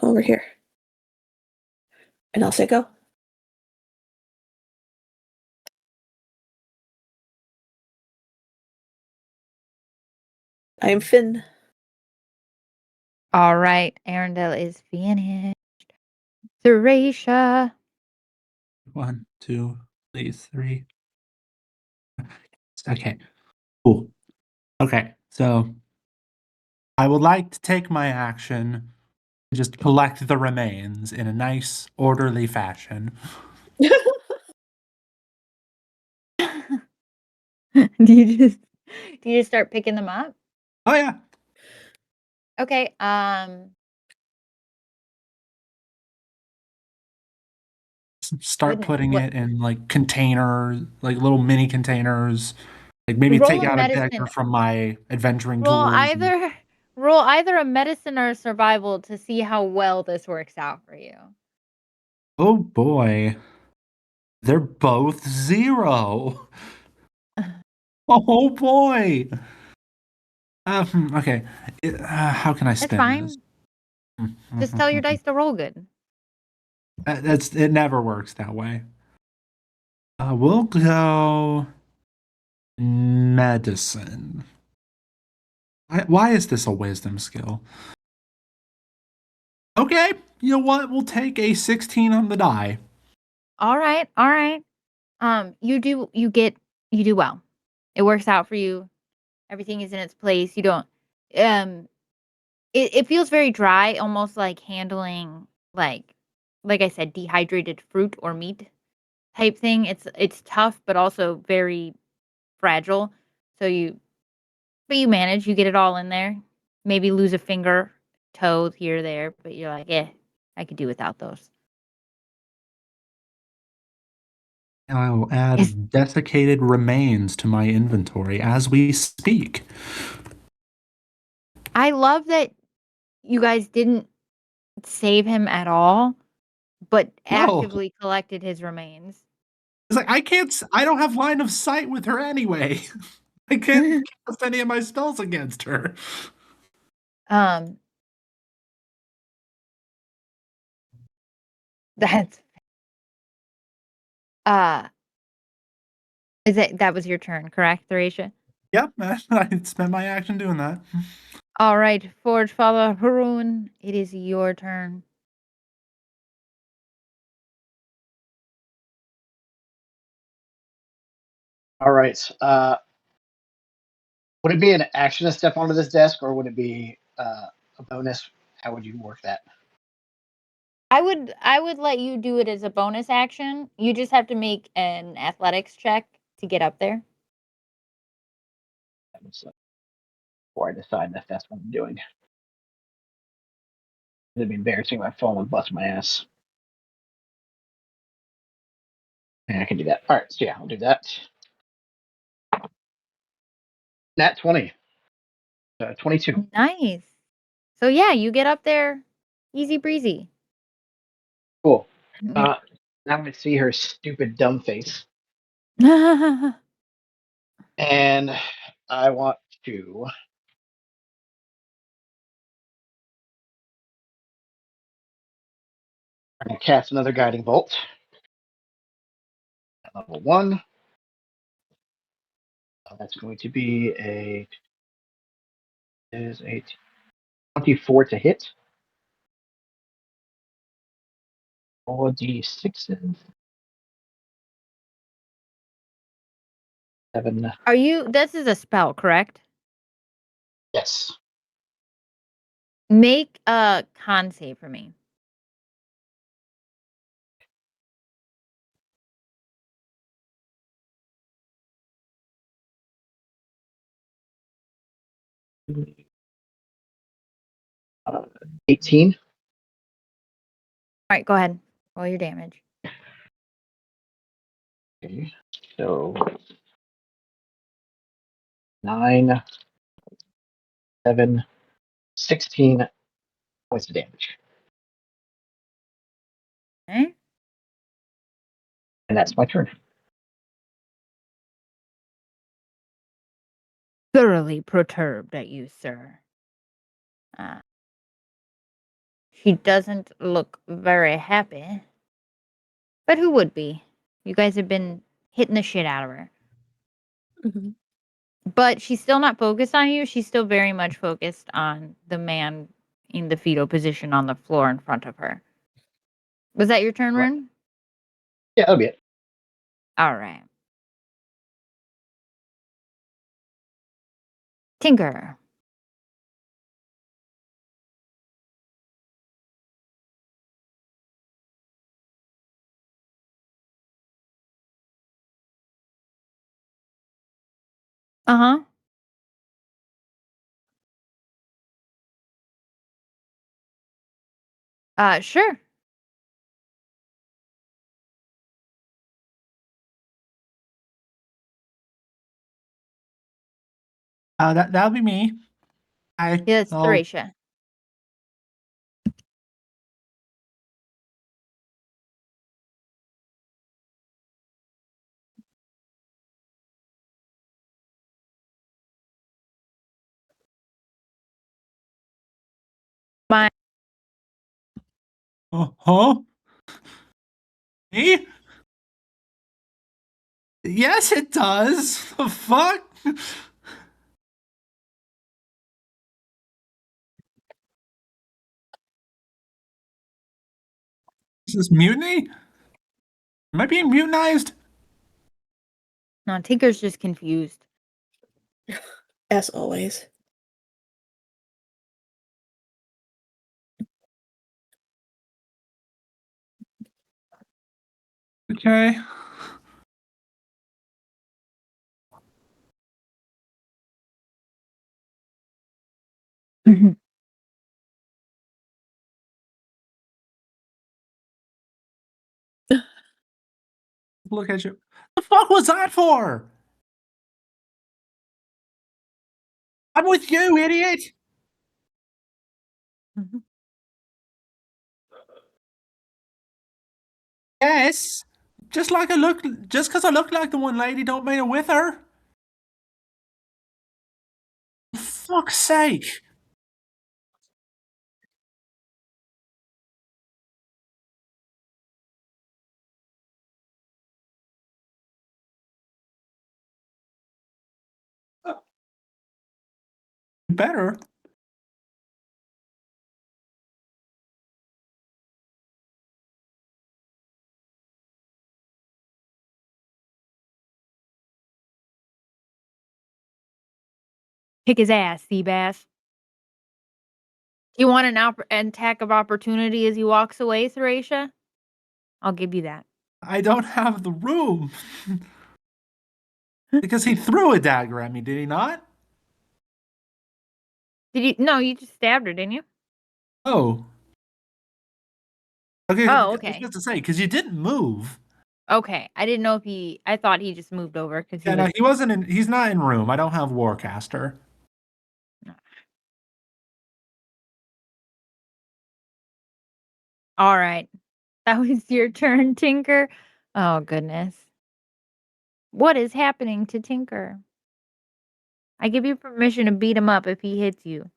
over here. And I'll say go. I am Finn. All right, Arendelle is finished. Theracia. 1, 2, please, 3. Okay, cool. Okay, so I would like to take my action to just collect the remains in a nice, orderly fashion. do you just start picking them up? Oh yeah, Okay. start Goodness. putting What? it in like containers, like little mini containers. Like maybe Roll take a out a medicine. dagger from my adventuring Roll tools. either roll either a medicine or a survival to see how well this works out for you. Oh boy, they're both 0. Oh boy. Okay. How can I That's spin this? fine. Just tell your dice to roll good. It never works that way. We'll go medicine. Why is this a wisdom skill? Okay, you know what? We'll take a 16 on the die. All right. All right. You do well. It works out for you. Everything is in its place. You don't it feels very dry, almost like handling like I said, dehydrated fruit or meat type thing. It's tough but also very fragile. So you manage, you get it all in there. Maybe lose a finger, toe here or there, but you're like, "Eh, I could do without those." I will Yes. add desiccated remains to my inventory as we speak. I love that you guys didn't save him at all, but No, actively collected his remains. it's like I don't have line of sight with her anyway. I can't cast any of my spells against her. Um, that's uh that was your turn, correct, Theracia? Yep, I spent my action doing that. All right, Forge Father Haroon, it is your turn. All right. Would it be an action to step onto this desk, or would it be a bonus? How would you work that? I would let you do it as a bonus action. You just have to make an athletics check to get up there. Before I decide if that's what I'm doing. It'd be embarrassing if I fall and bust my ass. Yeah, I can do that. All right, so yeah, I'll do that. Nat 20. 22. Nice. So yeah, you get up there easy breezy. Cool. Yeah. Now I see her stupid dumb face. Uh-huh. And I want to cast another guiding bolt. At level 1. That's going to be a 24 to hit. 4d6s. 7. This is a spell, correct? Yes. Make a con save for me. Uh, 18. All right, go ahead. Roll your damage. Okay. So 9, 7, 16 points of damage. Okay. And that's my turn. Thoroughly perturbed at you, sir. She doesn't look very happy. But who would be? You guys have been hitting the shit out of her. Mm-hmm. But she's still not focused on you. She's still very much focused on the man in the fetal position on the floor in front of her. Was that your turn, Right. Rune? Yeah, that'll be it. All right. Tinker. Uh-huh. Sure. That'll be me. Yeah, it's I'll Thracia. My huh? Me? Yes, it does. The fuck? Is this mutiny? Am I being mutinized? no, Tinker's just confused. As always. Okay. Look at you. The fuck was that for? I'm with you, idiot. Yes. Just because I look like the one lady don't mean I'm with her. For fuck's sake. Better. Kick his ass, Seabass. You want an attack of opportunity as he walks away, Thracia? I'll give you that. I don't have the room. Because he threw a dagger at me, did he not? Did you? No, you just stabbed her, didn't you? Oh. Okay, Oh, I was okay. about to say, because you didn't move. Okay. I didn't know if I thought he just moved over because he Yeah, no, was. he wasn't in. He's not in room. I don't have Warcaster. All right. That was your turn, Tinker? Oh, goodness. What is happening to Tinker? I give you permission to beat him up if he hits you.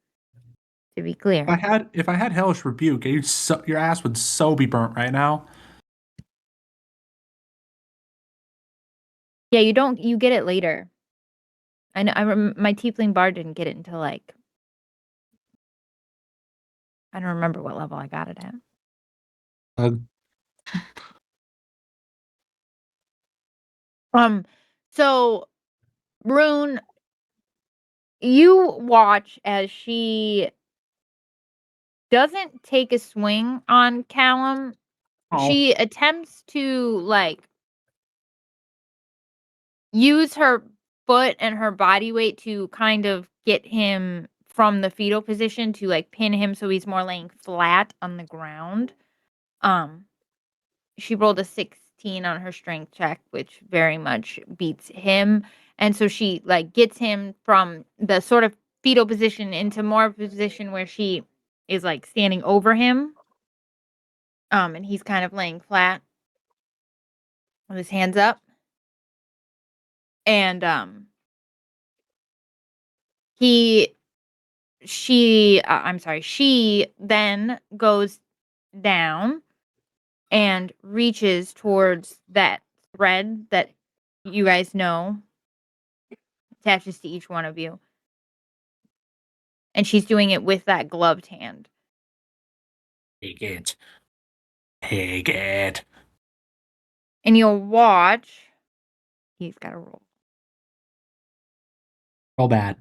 To be clear. If I had Hellish Rebuke, your ass would so be burnt right now. Yeah, you get it later. I know. My Tiefling Bard didn't get it until like I don't remember what level I got it at. So Rune, you watch as she doesn't take a swing on Callum. Oh. She attempts to like use her foot and her body weight to kind of get him from the fetal position to like pin him so he's more laying flat on the ground. She rolled a 16 on her strength check, which very much beats him. And so she like gets him from the sort of fetal position into more of a position where she is like standing over him. And he's kind of laying flat with his hands up. And she then goes down and reaches towards that thread that you guys know attaches to each one of you. And she's doing it with that gloved hand. Take it. Take it. And you'll watch. He's got to roll. Roll bad.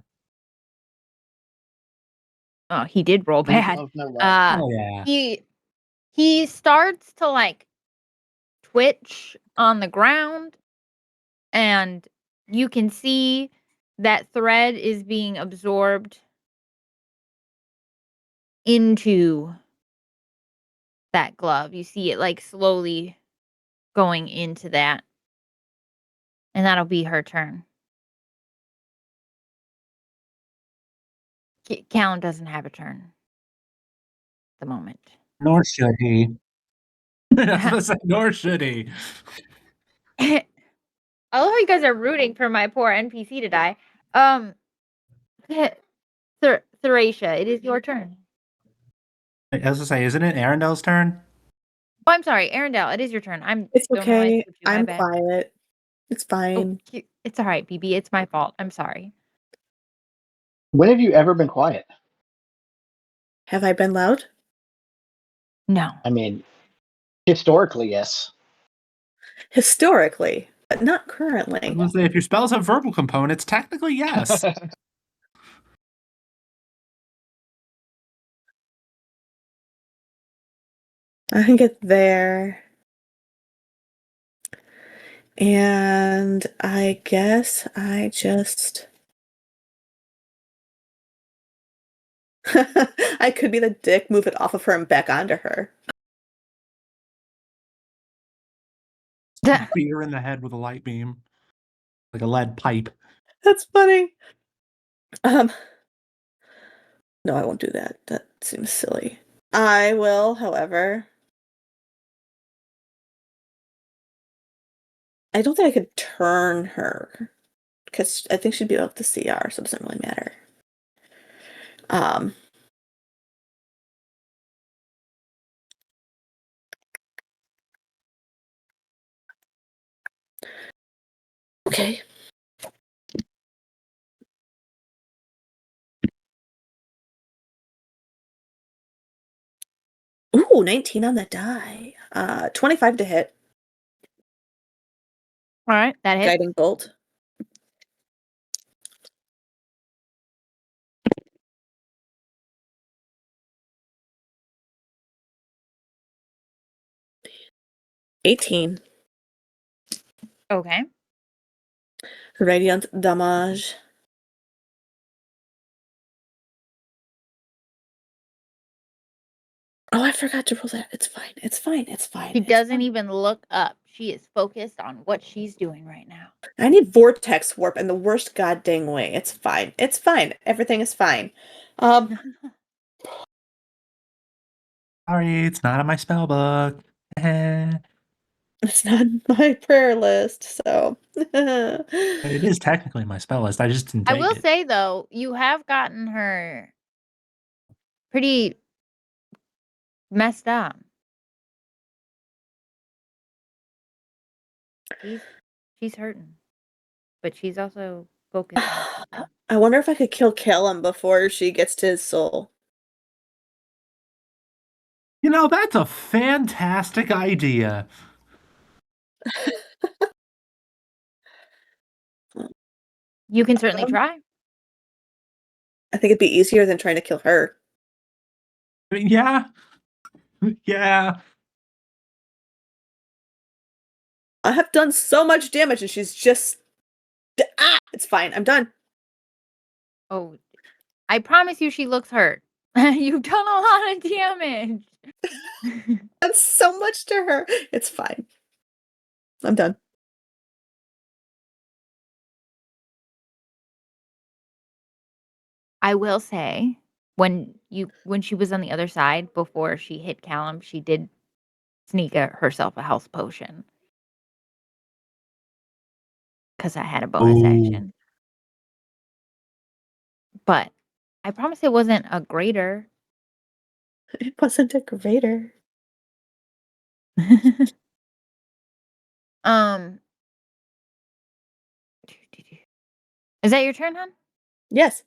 Oh, he did roll bad. Oh, no way. Oh yeah. He starts to like twitch on the ground, and you can see that thread is being absorbed into that glove. You see it like slowly going into that. And that'll be her turn. Callum doesn't have a turn at the moment. Nor should he. Nor should he. I love how you guys are rooting for my poor NPC to die. Theracia, it is your turn. As I say, isn't it Arendel's turn? Oh, I'm sorry, Arendelle, it is your turn. It's don't know why I okay. skipped you, my I'm bad. quiet. It's fine. Oh, it's all right, BB. It's my fault. I'm sorry. When have you ever been quiet? Have I been loud? No. I mean, historically, yes. Historically, but not I currently. was gonna say, if your spells have verbal components, technically yes. I can get there. And I guess I just... I could be the dick, move it off of her and back onto her. Beat her in the head with a light beam. Like a lead pipe. That's funny. No, I won't do that. That seems silly. I will, however... I don't think I could turn her. Because I think she'd be up to CR, so it doesn't really matter. Okay. Ooh, 19 on the die. 25 to hit. All right, that hits. Guiding bolt. $18. Okay. Radiant damage. Oh, I forgot to roll that. It's fine. It's fine. It's fine. She It's doesn't fine. even look up. She is focused on what she's doing right now. I need vortex warp in the worst goddamn way. It's fine. It's fine. Everything is fine. Sorry, it's not in my spell book. Eh, It's not on my prayer list, so. it is technically my spell list. I just didn't I take will it. say though, you have gotten her pretty messed up. She's hurting, but she's also focused on something. I wonder if I could kill Callum before she gets to his soul. You know, that's a fantastic idea. You can certainly Um, try. I think it'd be easier than trying to kill her. Yeah, yeah. I have done so much damage and she's just. It's fine. I'm done. Oh, I promise you, she looks hurt. You've done a lot of damage. That's so much to her. It's fine. I'm done. I will say, when she was on the other side before she hit Callum, she did sneak herself a health potion because I had a bonus Oh, action. But I promise it wasn't a greater. It wasn't a greater. um, is that your turn, hon? Yes.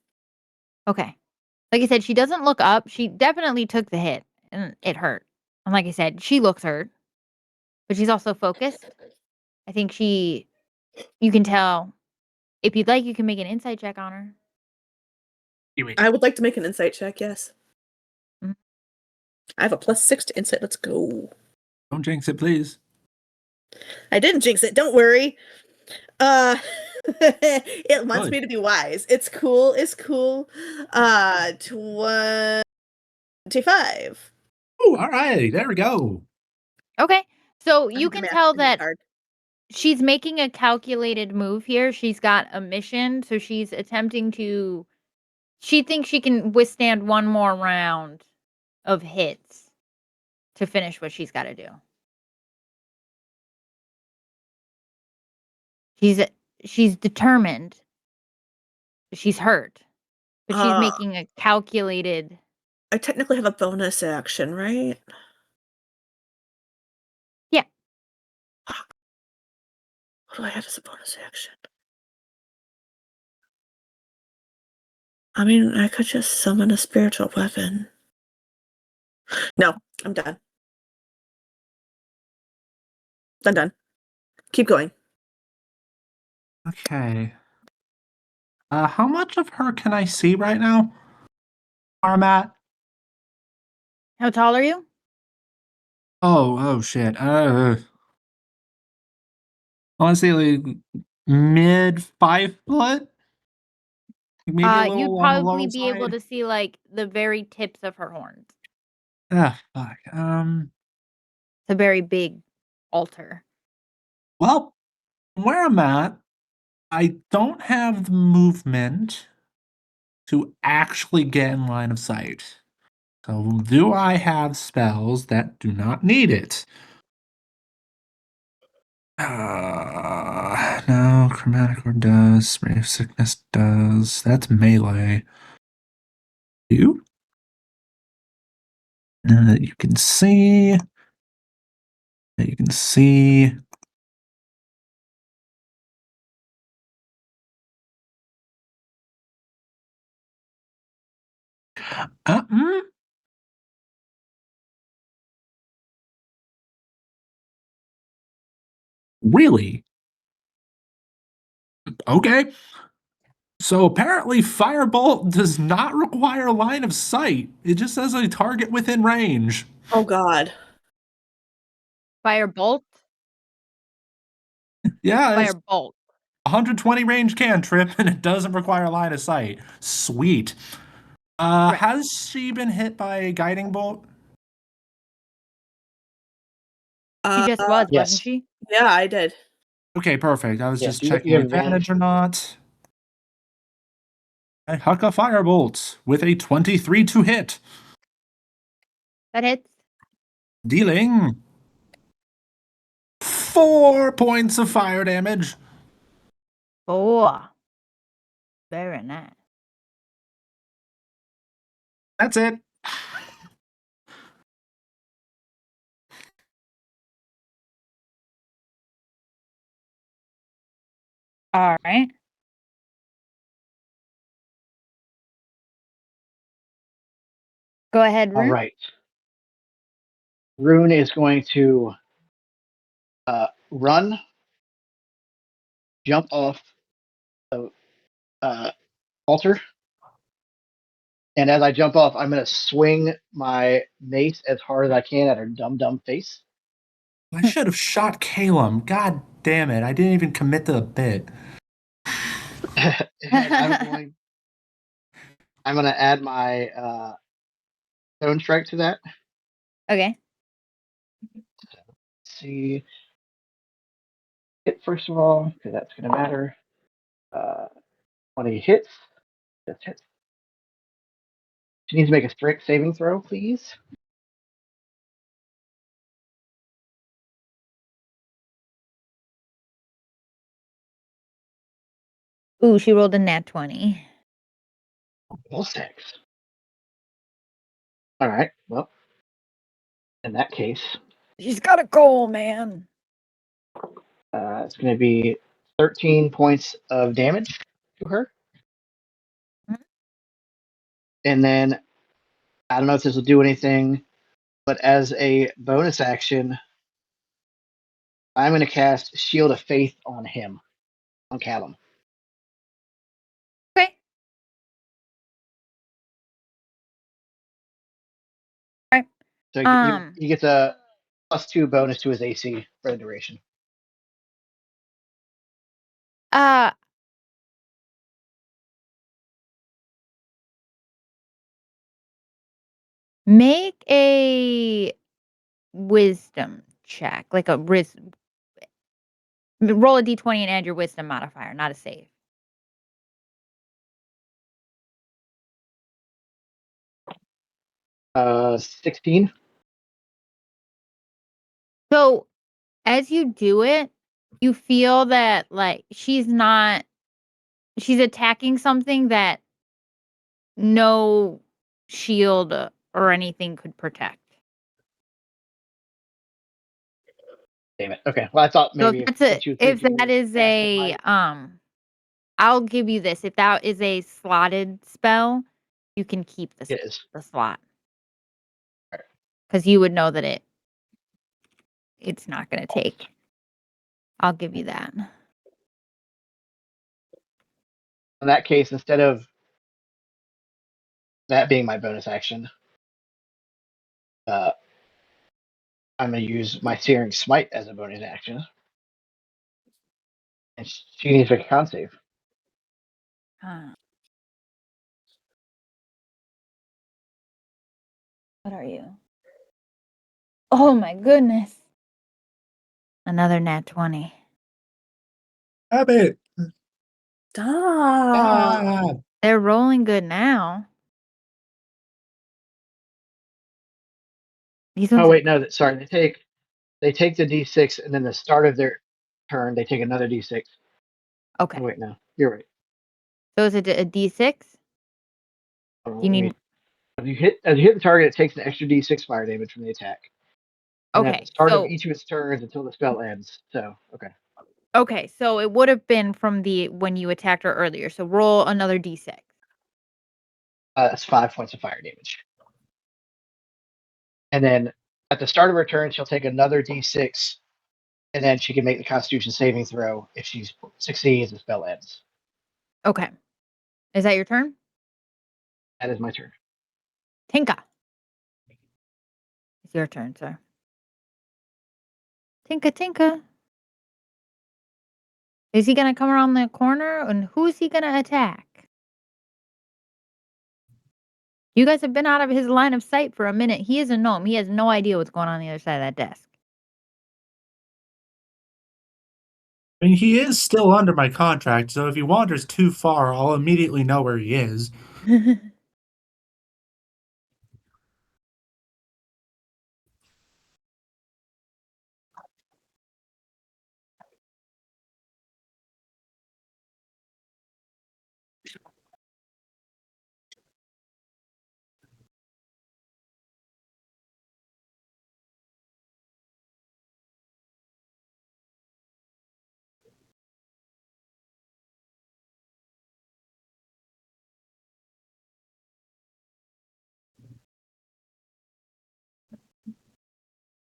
Okay. Like I said, she doesn't look up. She definitely took the hit, and it hurt. And like I said, she looks hurt, but she's also focused. I think you can tell. If you'd like, you can make an insight check on her. I would like to make an insight check, yes. Mhm. I have a +6 to insight. Let's go. don't jinx it, please. I didn't jinx it. Don't worry. It wants Good. me to be wise. It's cool. It's cool. 25. Oh, all right. There we go. Okay. So I you have the can math tell in my that card. she's making a calculated move here. She's got a mission, so she's attempting to. She thinks she can withstand one more round of hits to finish what she's got to do. She's she's determined. She's hurt, but she's Uh, making a calculated. I technically have a bonus action, right? Yeah. What do I have as a bonus action? I mean, I could just summon a spiritual weapon. No, I'm done. I'm done. Keep going. Okay. How much of her can I see right now? Where I'm at? How tall are you? Oh, shit. I want to say like mid 5 foot, maybe a You'd little on the probably lower be able side. to see like the very tips of her horns. Ah, fuck. It's a very big altar. Well, where I'm at, I don't have the movement to actually get in line of sight. So, do I have spells that do not need it? No, chromatic orb does, spray of sickness does. That's melee. You? That you can see. That you can see. Uh, mm, really? Okay. So apparently, Firebolt does not require line of sight. It just says a target within range. Oh God. Firebolt? Yeah, it's Firebolt. 120 range cantrip, and it doesn't require line of sight. Sweet. Right. Has she been hit by a guiding bolt? She just was, wasn't Yes. she? Yeah, I did. Okay, perfect. I was Yes. just You checking have advantage. advantage or not. I huck a firebolt with a 23 to hit, That hits. dealing 4 points of fire damage. 4. Very nice. That's it. All right. Go ahead, All Rune. right. Rune is going to run, jump off the altar, and as I jump off, I'm going to swing my mace as hard as I can at her dumb face. I should have shot Calum. God damn it. I didn't even commit to the bit. And I'm going to add my stone strike to that. Okay. Let's see. Hit first of all, because that's going to matter. 20 hits. Just hits. She needs to make a strength saving throw, please. Ooh, she rolled a nat 20. Well, 6. All right. Well, in that case, She's got a goal, man. it's going to be 13 points of damage to her. Mhm. And then I don't know if this will do anything, but as a bonus action, I'm going to cast Shield of Faith on him, on Callum. Okay. All right. So he gets a +2 bonus to his AC for the duration. Uh, make a wisdom check, like a roll a d20 and add your wisdom modifier, not a save. 16. So as you do it, you feel that like she's attacking something that no shield or anything could protect. Damn it. Okay. Well, I thought So maybe if that is a I'll give you this. If that is a slotted spell, you can keep it is. the slot. Right. Because you would know that it's not gonna take. I'll give you that. In that case, instead of that being my bonus action, uh, I'm going to use my Searing Smite as a bonus action. And she needs to make a con save. What are you? Oh my goodness. Another nat 20. Stop it. Stop. Stop. They're rolling good now. These ones Oh are wait, no. Sorry, they take the d6 and then the start of their turn they take another d6. okay. Oh wait, no, you're right. So is it a d6? Oh, You need as you hit the target, it takes an extra d6 fire damage from the attack. And at the okay. start of So each of its turns until the spell ends. So okay. So it would have been from the when you attacked her earlier. So roll another d6. that's 5 points of fire damage. And then at the start of her turn, she'll take another d6, and then she can make the Constitution saving throw. If she succeeds, the spell ends. Okay. Is that your turn? That is my turn. Tinka. It's your turn, sir. Tinka, Tinka. Is he gonna come around the corner and who's he gonna attack? You guys have been out of his line of sight for a minute. He is a gnome. He has no idea what's going on the other side of that desk. I mean, he is still under my contract, so if he wanders too far, I'll immediately know where he is.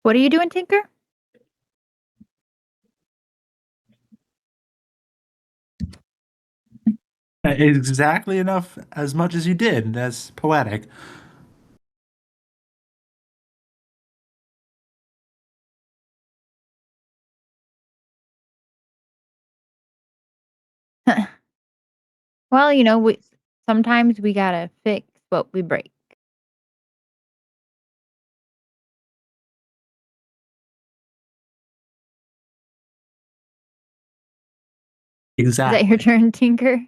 What are you doing, Tinker? Exactly enough as much as you did. That's poetic. Well, sometimes we gotta fix what we break. Is that your Exactly. turn, Tinker?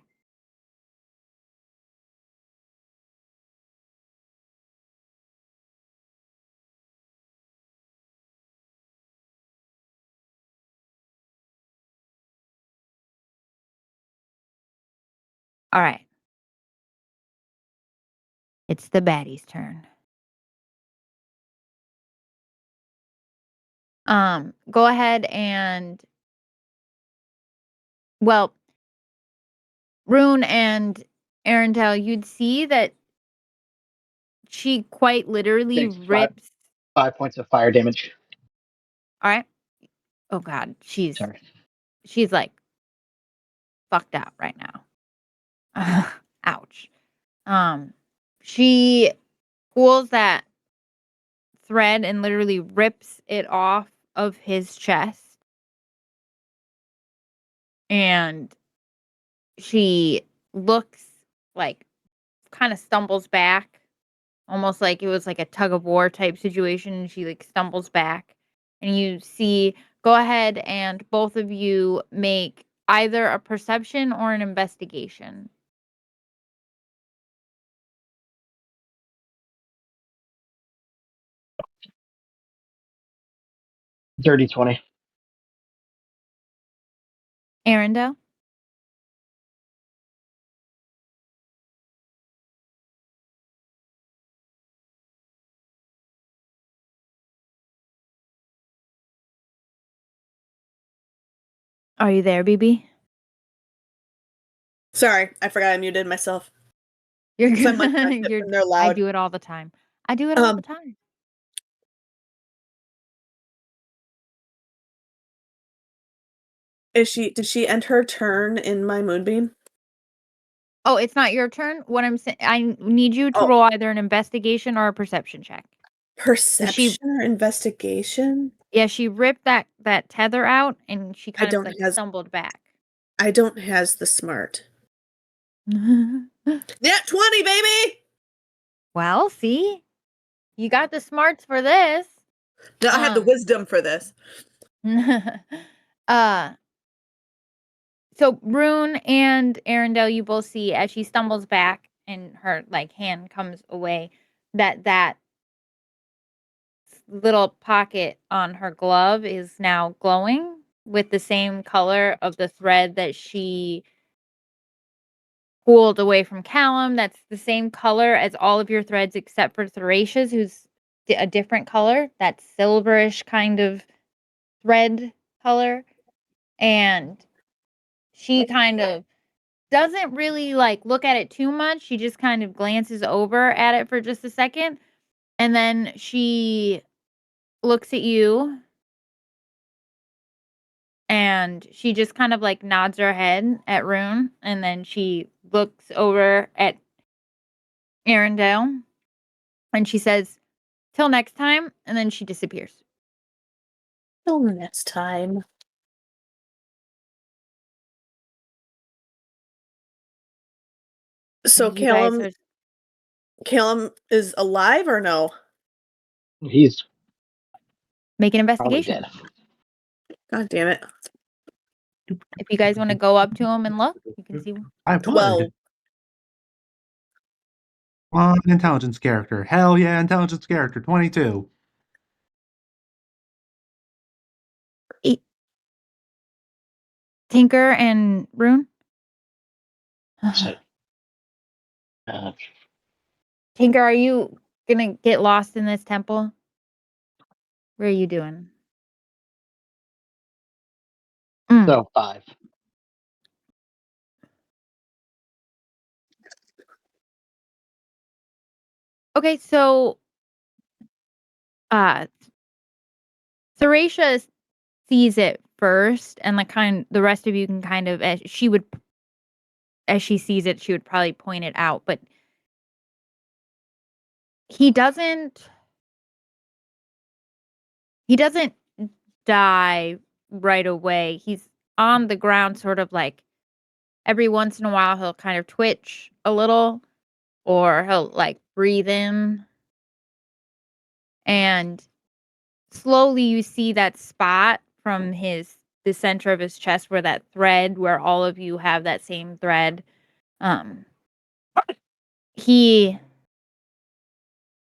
All right. It's the baddie's turn. Go ahead and well, Rune and Arendelle, you'd see that she quite literally Takes rips. 5 points of fire damage. All right. Oh God, she's Sorry. like fucked out right now. Ouch. She pulls that thread and literally rips it off of his chest, and she looks like kind of stumbles back, almost like it was like a tug of war type situation. And she like stumbles back, and you see. Go ahead and both of you make either a perception or an investigation. Dirty 20. Arendelle? Are you there, BB? Sorry, I forgot I muted myself. You're So I'm like, good. they're I loud. do it all the time. I do it all the time. Did she end her turn in my moonbeam? Oh, it's not your turn? What I'm saying, I need you to Oh. roll either an investigation or a perception check. Perception or investigation? Yeah, she ripped that tether out, and she kind of, like, has stumbled back. I don't has the smart. Well, Yeah, 20, baby! see? You got the smarts for this. No, I have the wisdom for this. Uh, so Rune and Arendelle, you both see as she stumbles back and her, like, hand comes away, that little pocket on her glove is now glowing with the same color of the thread that she pulled away from Callum. That's the same color as all of your threads except for Theresia's, who's a different color. That silverish kind of thread color. And she kind of doesn't really like look at it too much. She just kind of glances over at it for just a second. And then she looks at you and she just kind of like nods her head at Rune. And then she looks over at Arendelle and she says, "Till next time," and then she disappears. Till next time. So You guys are Callum is alive or no? He's make an probably investigation. dead. God damn it. If you guys want to go up to him and look, you can see. I would. 12. Intelligence character. Hell yeah, intelligence character. 22. Tinker and Rune. So, uh, Tinker, are you gonna get lost in this temple? What are you doing? so 5. Okay, so uh Theracia sees it first, and the rest of you can kind of, as she sees it, she would probably point it out, but he doesn't die right away. He's on the ground, sort of like every once in a while he'll kind of twitch a little, or he'll like breathe in, and slowly you see that spot from the center of his chest where that thread, where all of you have that same thread. He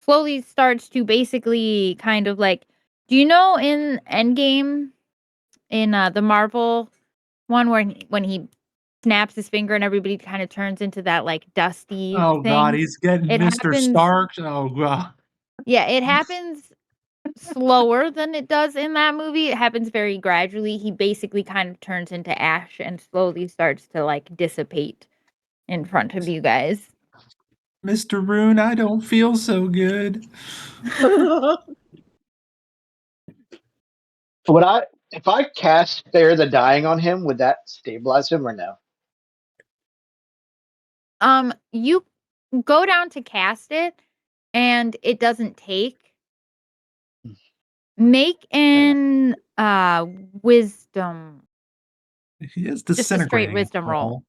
slowly starts to basically kind of like, do you know in Endgame, in the Marvel one, where when he snaps his finger and everybody kind of turns into that like dusty Oh god, thing? he's getting It Mr. happens. Stark. Oh god. Yeah, it happens slower than it does in that movie. It happens very gradually. He basically kind of turns into ash and slowly starts to like dissipate in front of you guys. Mr. Rune, I don't feel so good. If I cast Spare the Dying on him, would that stabilize him or no? You go down to cast it and it doesn't take. Make an wisdom, He is just a straight disintegrating. wisdom roll.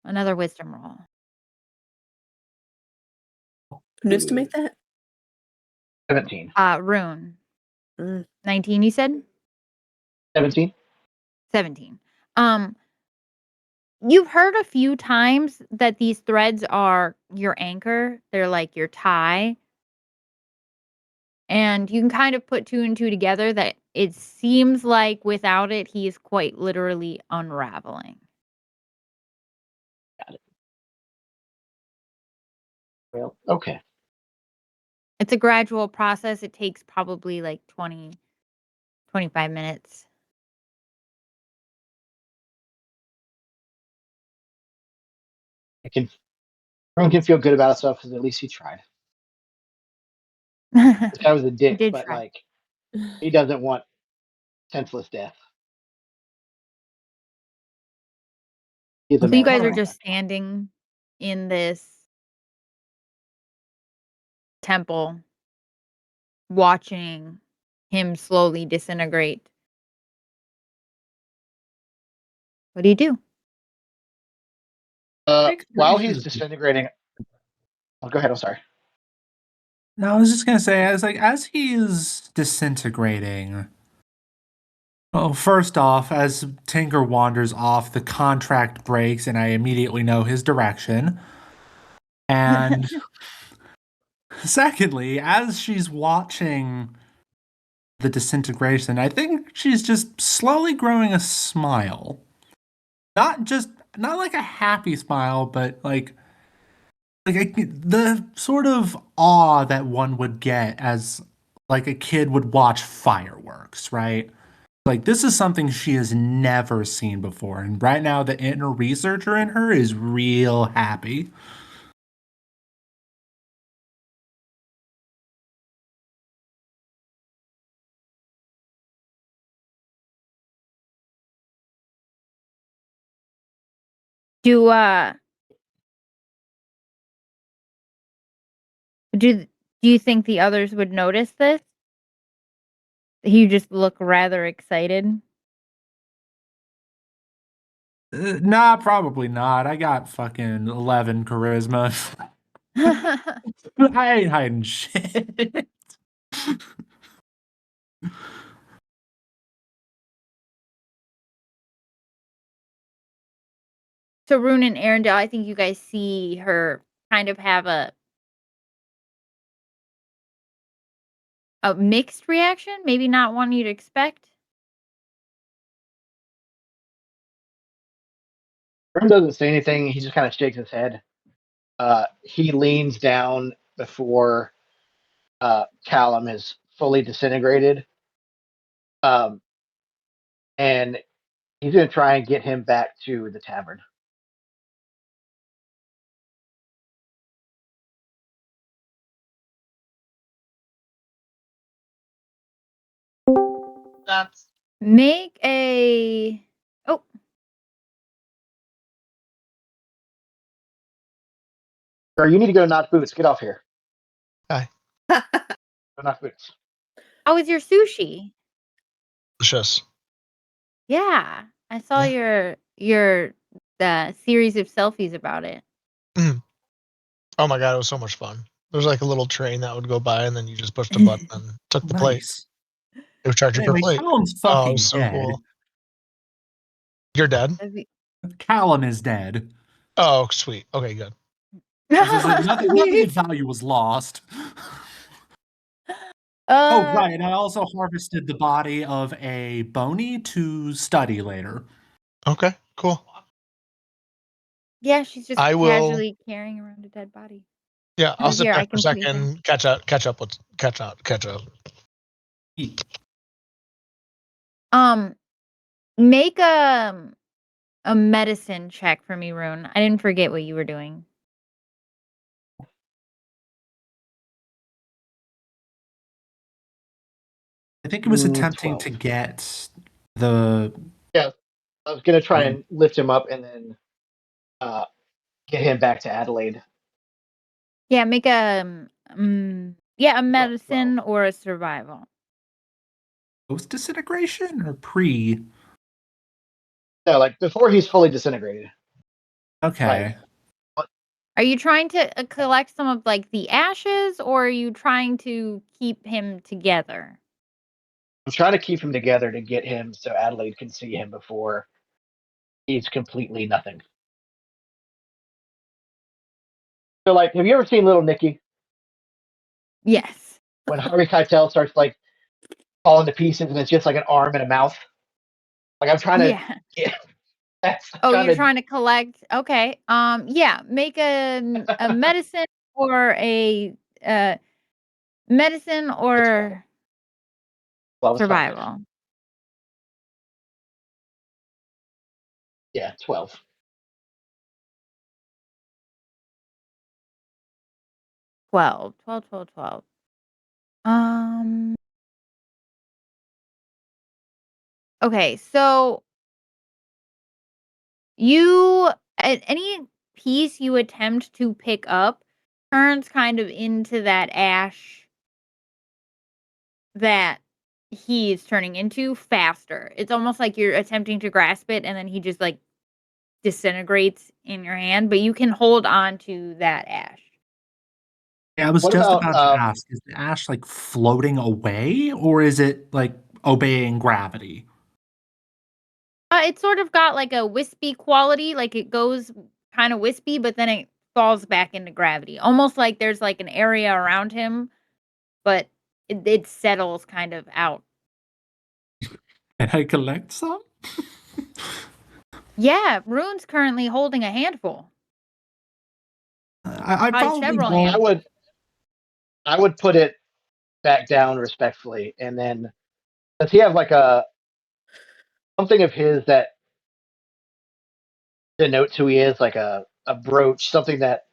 Another wisdom roll. Who needs to make that? 17. Rune. Mm. 19, you said? 17? 17. You've heard a few times that these threads are your anchor. They're like your tie. And you can kind of put two and two together that it seems like without it, he is quite literally unraveling. Got it. Well, okay. It's a gradual process. It takes probably like 25 minutes. Everyone can feel good about himself because at least he tried. He This guy was a dick, did but try. like he doesn't want senseless death. He's a So you man. guys for are it. just standing in this temple, watching him slowly disintegrate. What do you do? While he's disintegrating, oh, go ahead. I'm sorry. No, I was just gonna say, as he is disintegrating. Well, first off, as Tinker wanders off, the contract breaks, and I immediately know his direction. And secondly, as she's watching the disintegration, I think she's just slowly growing a smile. Not like a happy smile, but the sort of awe that one would get as like a kid would watch fireworks, right? Like this is something she has never seen before, and right now the inner researcher in her is real happy. Do do you think the others would notice this? You just look rather excited. Nah, probably not. I got fucking 11 charisma. I ain't hiding shit. So Rune and Arendelle, I think you guys see her kind of have a mixed reaction, maybe not one you'd expect. Grim doesn't say anything. He just kind of shakes his head. He leans down before Callum is fully disintegrated, um, and he's going to try and get him back to the tavern. That's Make a. Oh, Or you need to go knock boots. Get off here. Hi. Go knock boots. how was your sushi? delicious. Yeah, I saw Yeah. your series of selfies about it. Oh my god, it was so much fun. There was like a little train that would go by, and then you just pushed a button and took the plate. Nice. It would charge you per Anyway, plate. Callum's Oh, it fucking was so dead. cool. You're dead? Callum is dead. Oh, sweet. Okay, good. Nothing of value was lost. Oh, right. And I also harvested the body of a Bony to study later. Okay, cool. Yeah, she's just I will. casually carrying around a dead body. Yeah, I'll sit Here, I back for a can please her. second. Catch up. Make a medicine check for me, Rune. I didn't forget what you were doing. I think it was Mm, attempting 12. to get the. Yeah, I was gonna try and lift him up and then get him back to Adelaide. Yeah, make a a medicine or a survival. Post disintegration or pre? No, like before he's fully disintegrated. Okay. Are you trying to collect some of like the ashes, or are you trying to keep him together? I'm trying to keep him together to get him so Adelaide can see him before he's completely nothing. So, like, have you ever seen Little Nicky? Yes. When Harvey Keitel starts like falling to pieces and it's just like an arm and a mouth. Like I'm trying to. Yeah. Yeah, that's. Oh, you're trying to collect. Okay. Yeah. Make a medicine or a medicine or Well, it's 5. survival. Yeah, 12. 12. 12, 12, 12. Um. Okay, so you at any piece you attempt to pick up turns kind of into that ash that he's turning into faster. It's almost like you're attempting to grasp it and then he just like disintegrates in your hand, but you can hold on to that ash. Yeah, I was What just about about to ask, is the ash like floating away or is it like obeying gravity? It's sort of got like a wispy quality, like it goes kind of wispy, but then it falls back into gravity. Almost like there's like an area around him, but it settles kind of out. Can I collect some? Yeah, Rune's currently holding a handful. I Probably probably several won't. I would put it back down respectfully, and then does he have like a something of his that denotes who he is, like a brooch, something that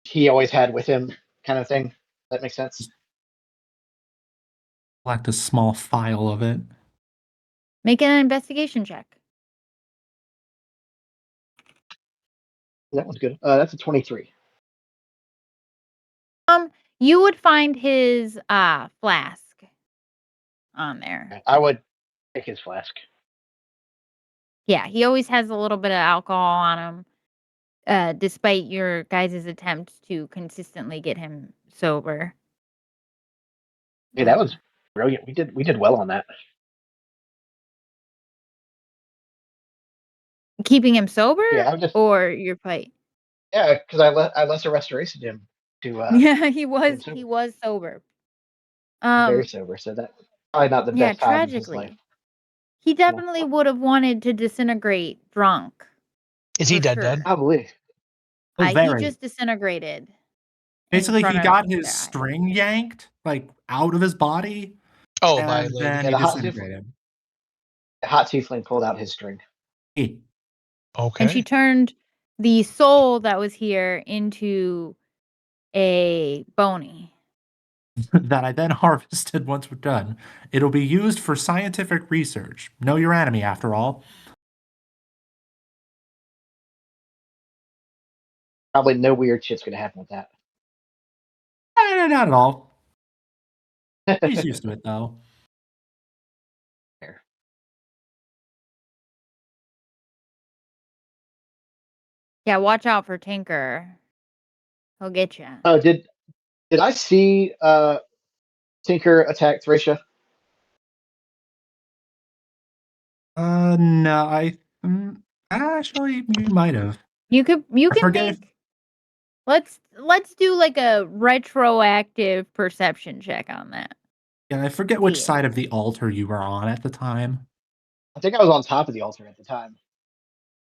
he always had with him, kind of thing? That makes sense. Collect a small file of it. Make an investigation check. That one's good. That's a 23. You would find his flask on there. I would take his flask. Yeah, he always has a little bit of alcohol on him. Despite your guys' attempts to consistently get him sober. Hey, that was brilliant. We did well on that. Keeping him sober? Yeah, I'm just or your fight? yeah, because I lesser restoration him to Yeah, he he was sober. very sober, so that probably not the Yeah, best time in his life. tragically. He definitely would have wanted to disintegrate drunk. Is he For dead? sure. Dead? Probably. Oh, He very. just disintegrated. Basically, he got his their eyes. string yanked, like, out of his body, Oh, by a and lady. then Yeah, he the hot disintegrated. The hot tiefling pulled out his string. Hey, Okay. And she turned the soul that was here into a bony. that I then harvested once we're done. It'll be used for scientific research. Know your enemy, after all. Probably no weird shit's gonna happen with that. Not at all. He's used to it, though. Fair. Yeah, watch out for Tinker. He'll get you. Oh, did I see Tinker attack Thracia? No, actually, you might have. You can forget if- make. Let's do like a retroactive perception check on that. Yeah, I forget which Yeah. side of the altar you were on at the time. I think I was on top of the altar at the time.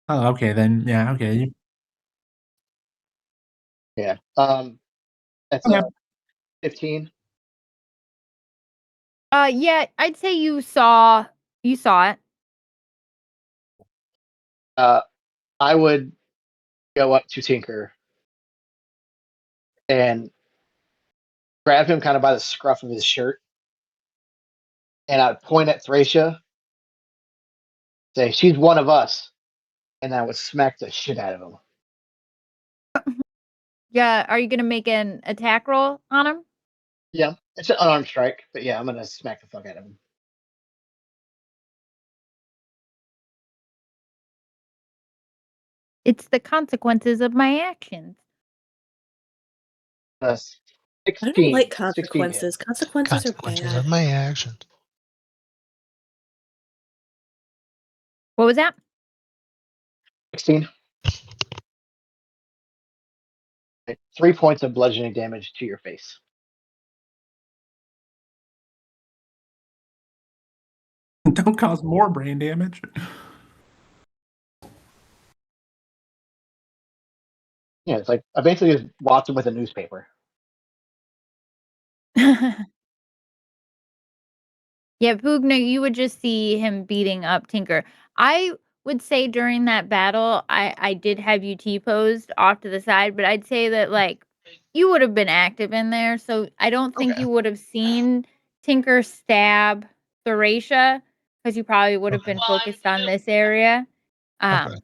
Oh, okay, then, yeah, okay. Yeah. That's Okay. 15. Yeah, I'd say you saw it. I would go up to Tinker and grab him kind of by the scruff of his shirt, and I'd point at Thracia, say, "She's one of us," and I would smack the shit out of him. Yeah, are you gonna make an attack roll on him? Yeah, it's an unarmed strike, but yeah, I'm gonna smack the fuck out of him. It's the consequences of my actions. Uh, I 16. don't like 16 hit. consequences. Consequences are Consequences of bad. my actions. What was that? 16. 3 points of bludgeoning damage to your face. Don't cause more brain damage. Yeah, it's like I basically just walked him with a newspaper. Yeah, Pugna, you would just see him beating up Tinker. I would say during that battle, I did have you T-posed off to the side, but I'd say that, like, you would have been active in there, so I don't think Okay. you would have seen Tinker stab Thracia, because you probably would have Okay. been focused on this area, Okay.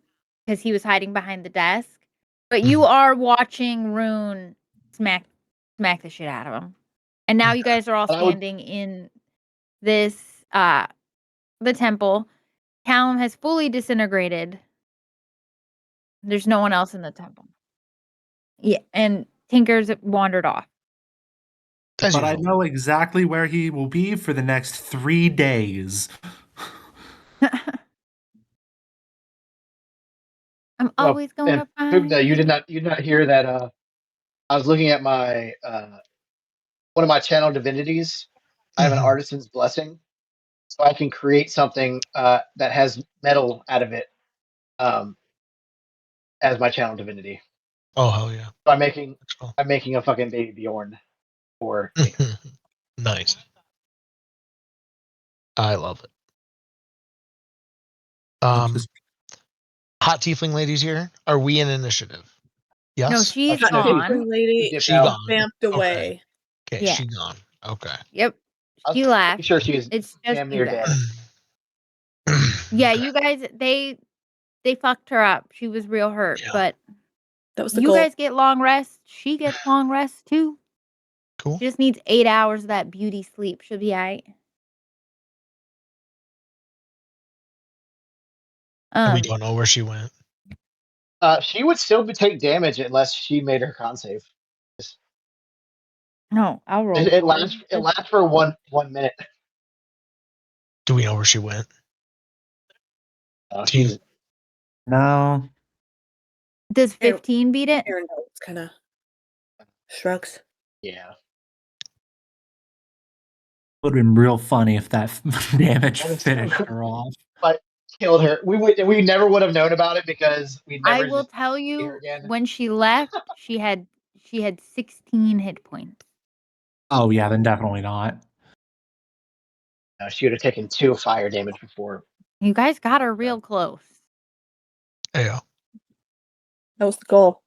because he was hiding behind the desk. But you are watching Rune smack the shit out of him. And now you Okay. guys are all And I would standing in this the temple. Callum has fully disintegrated. There's no one else in the temple. Yeah, and Tinker's wandered off. As But I usual. know exactly where he will be for the next 3 days. I'm always going and to find Pugna, you you. did not hear that I was looking at my one of my channel divinities. I have an Mhm. artisan's blessing, so I can create something that has metal out of it as my channel divinity. Oh hell yeah. So That's cool. I'm making a fucking baby Bjorn for Tinker. Nice. I love it. Just- Hot tiefling ladies here. Are we in initiative? Yes. No, she's Hot gone. Lady Dipped She out. gone. vamped away. Okay, Yeah. she gone. Okay. Yep. I was She pretty left. sure she was It's just damn you near guys. dead. Yeah, Okay. you guys they fucked her up. She was real hurt, Yeah. but That was the you goal. guys get long rest. She gets long rest too. Cool. She just needs 8 hours of that beauty sleep. She'll be all right. And we don't know where she went. She would still take damage unless she made her con save. No, I'll roll. It lasts for one minute. Do we know where she went? She's No. Does 15 beat it? Aaron kind of shrugs. yeah. Would have been real funny if that damage That is- finished her off. But killed her. We never would have known about it because we never I will just tell see her you, again. when she left, she had 16 hit points. Oh, yeah, then definitely not. She would have taken 2 fire damage before. You guys got her real close. Yeah. That was the goal.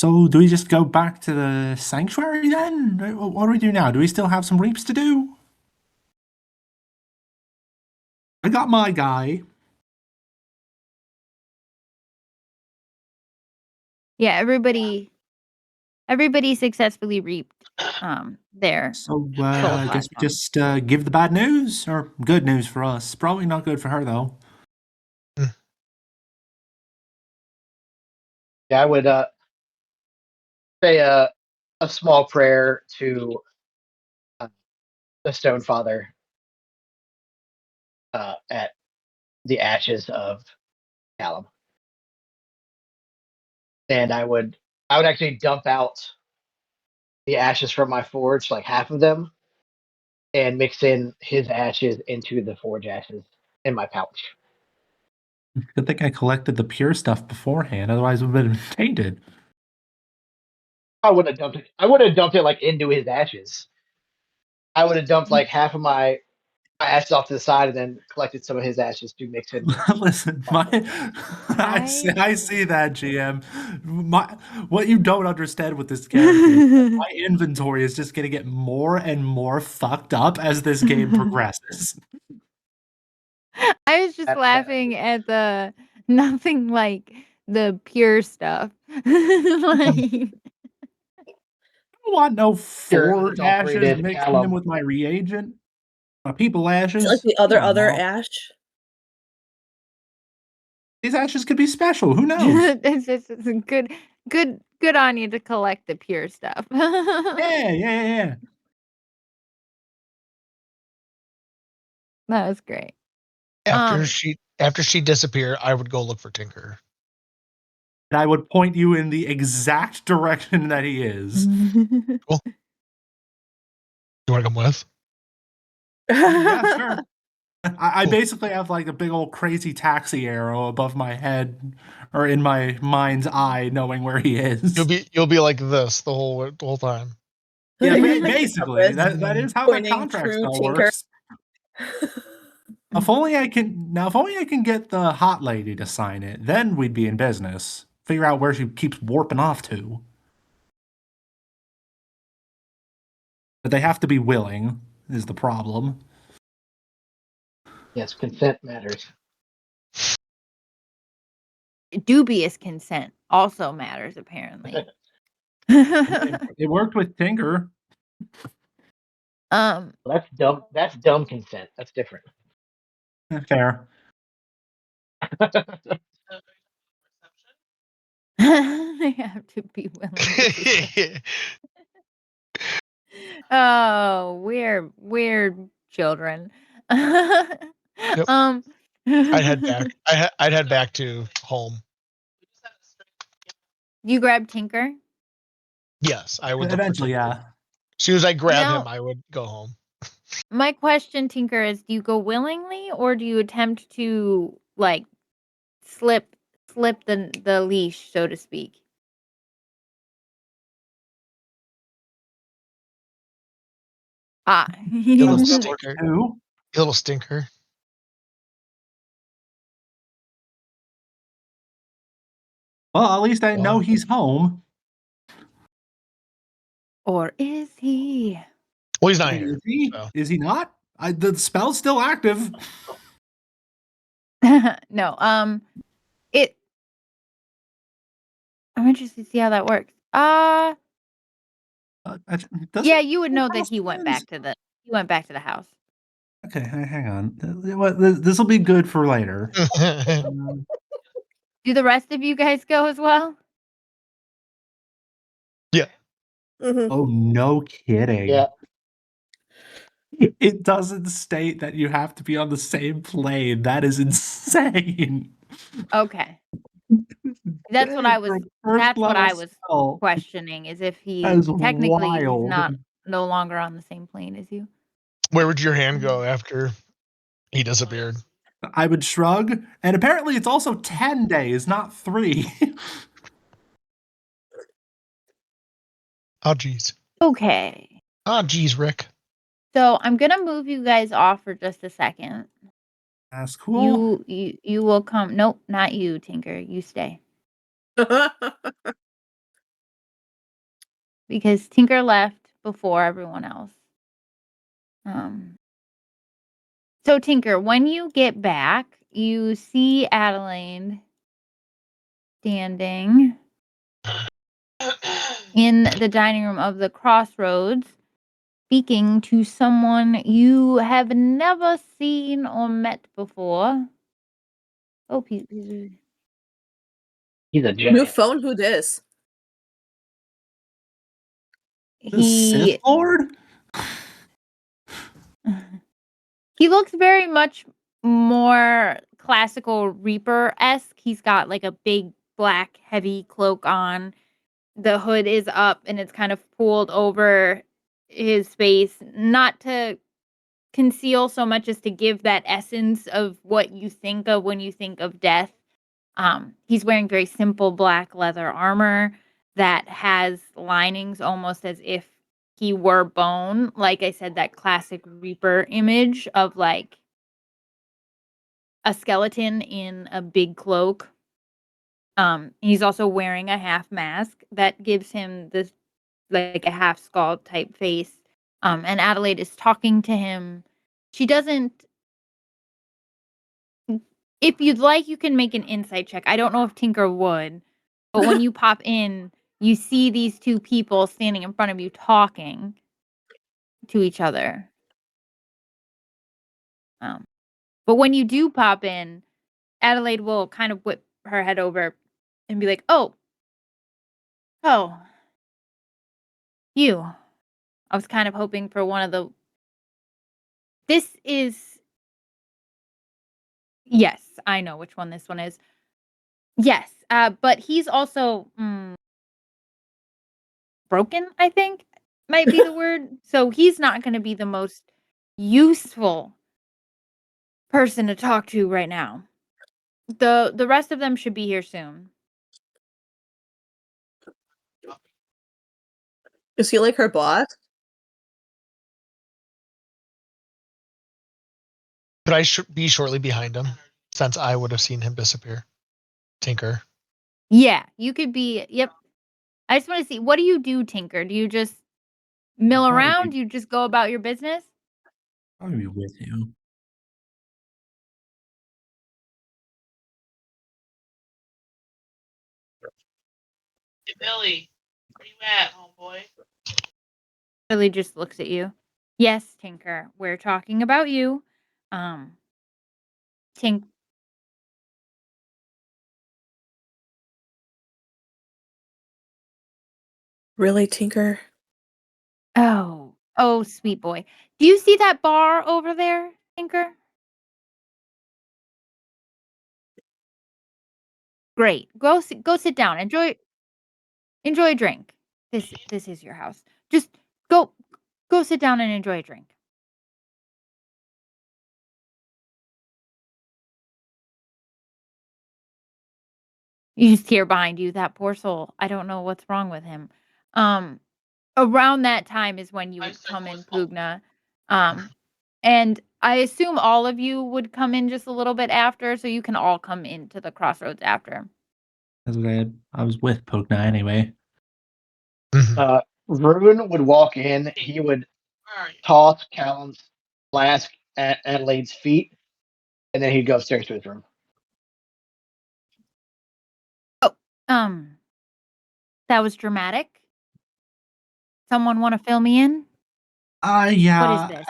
So do we just go back to the sanctuary then? What do we do now? Do we still have some reaps to do? I got my guy. Yeah, everybody successfully reaped their So soul I guess we platform. just give the bad news, or good news for us. Probably not good for her though. Yeah, I would say a small prayer to the Stone Father at the ashes of Callum, and I would actually dump out the ashes from my forge, like half of them, and mix in his ashes into the forge ashes in my pouch. Good thing I collected the pure stuff beforehand, otherwise it would have been tainted. I would have dumped it. I would have dumped it like into his ashes. I would have dumped like half of my ashes off to the side, and then collected some of his ashes to mix in with. Listen, I see that, GM. What you don't understand with this character is that my inventory is just going to get more and more fucked up as this game progresses. I was just laughing at the nothing like the pure stuff. Like, I don't want no Pure forge ashes unadulterated mixing them Callum. with my reagent. My people Is it like ashes. the I other don't know. ash? These ashes could be special. Who knows? it's a good on you to collect the pure stuff. Yeah. That was great. After she disappeared, I would go look for Tinker. And I would point you in the exact direction that he is. Cool. You want to come with? Yeah, sure. I Cool. basically have like a big old crazy taxi arrow above my head or in my mind's eye, knowing where he is. You'll be like this the whole time. Yeah, Like basically compass that is how that pointing contract true spell Tinker. works. If only I can get the hot lady to sign it, then we'd be in business. Figure out where she keeps warping off to. But they have to be willing, is the problem. Yes, consent matters. Dubious consent also matters, apparently. It worked with Tinker. Well, that's dumb. That's dumb consent. That's different. Fair. They have to be willing to Oh, we're children. Yep. Um, I'd head back. I'd head back to home. You grab Tinker? Yes, I would look for Eventually, Tinker. yeah. As soon as I grab Now- him, I would go home. My question, Tinker, is do you go willingly or do you attempt to like slip the leash, so to speak? Ah. You little That works stinker. too. You little stinker. Well, at least I know Well. he's home. Or is he? Well, he's not here. Is he? So. Is he not? The spell's still active. No, it I'm interested to see how that works. Yeah, you would know that he went back to the house. Okay, hang on. This will be good for later. Do the rest of you guys go as well? Yeah. Mhm. Oh, no kidding. Yeah. It doesn't state that you have to be on the same plane. That is insane. Okay. That's what I was Spell. questioning, is if That is technically he's wild. not no longer on the same plane as you. Where would your hand go after he disappeared? I would shrug. And apparently it's also 10 days, not 3. Oh, geez. Okay. Oh, geez, Rick. So I'm gonna move you guys off for just a second. That's cool. You will come. Nope, not you, Tinker. You stay. because Tinker left before everyone else. So Tinker, when you get back, you see Adelaide standing in the dining room of the Crossroads, speaking to someone you have never seen or met before. Oh, He's a New giant. phone, who dis? The Sith he Lord? he looks very much more classical Reaper-esque. He's got like a big black heavy cloak on. The hood is up and it's kind of pulled over his face, not to conceal so much as to give that essence of what you think of when you think of death. He's wearing very simple black leather armor that has linings almost as if he were bone. Like I said, that classic Reaper image of like a skeleton in a big cloak. He's also wearing a half mask that gives him this like a half skull type face. And Adelaide is talking to him. She doesn't. If you'd like, you can make an insight check. I don't know if Tinker would, but when you pop in, you see these two people standing in front of you talking to each other. But when you do pop in, Adelaide will kind of whip her head over and be like, "Oh, you. I was kind of hoping for one of the. This is. Yes, I know which one this one is. Yes, but he's also broken, I think might be the word. So he's not going to be the most useful person to talk to right now. The rest of them should be here soon. Is he like her boss? Could I be shortly behind him, since I would have seen him disappear? Tinker. Yeah, you could be. Yep. I just want to see, what do you do, Tinker? Do you just mill around? Do you just go about your business? I'll be with you. Hey, Billy, where you at, homeboy? Billy just looks at you. Yes, Tinker. We're talking about you. Tink. Really, Tinker? Oh, sweet boy. Do you see that bar over there, Tinker? Great. Go sit down. Enjoy a drink. This is your house. Just go sit down and enjoy a drink. You just hear behind you, that poor soul. I don't know what's wrong with him. Around that time is when you My would come in, circle is Pugna. And I assume all of you would come in just a little bit after, so you can all come into the Crossroads after. As I was with Pugna anyway. Rune would walk in. He would Where are you? toss Callum's flask at Adelaide's feet, and then he'd go upstairs to his room. Um, that was dramatic. Someone want to fill me in? Yeah. What is this?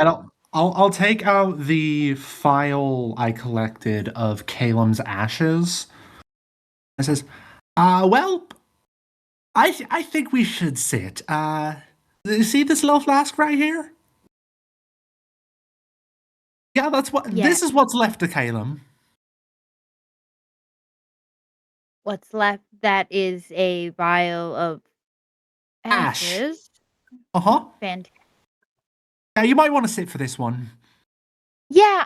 I'll take out the file I collected of Calum's ashes. It says, well, I think we should sit. You see this little flask right here? Yeah, Yeah. this is what's left of Calum. What's left? That is a vial of Ash. ashes. Uh-huh. Fantastic. Yeah, you might want to sit for this one. Yeah,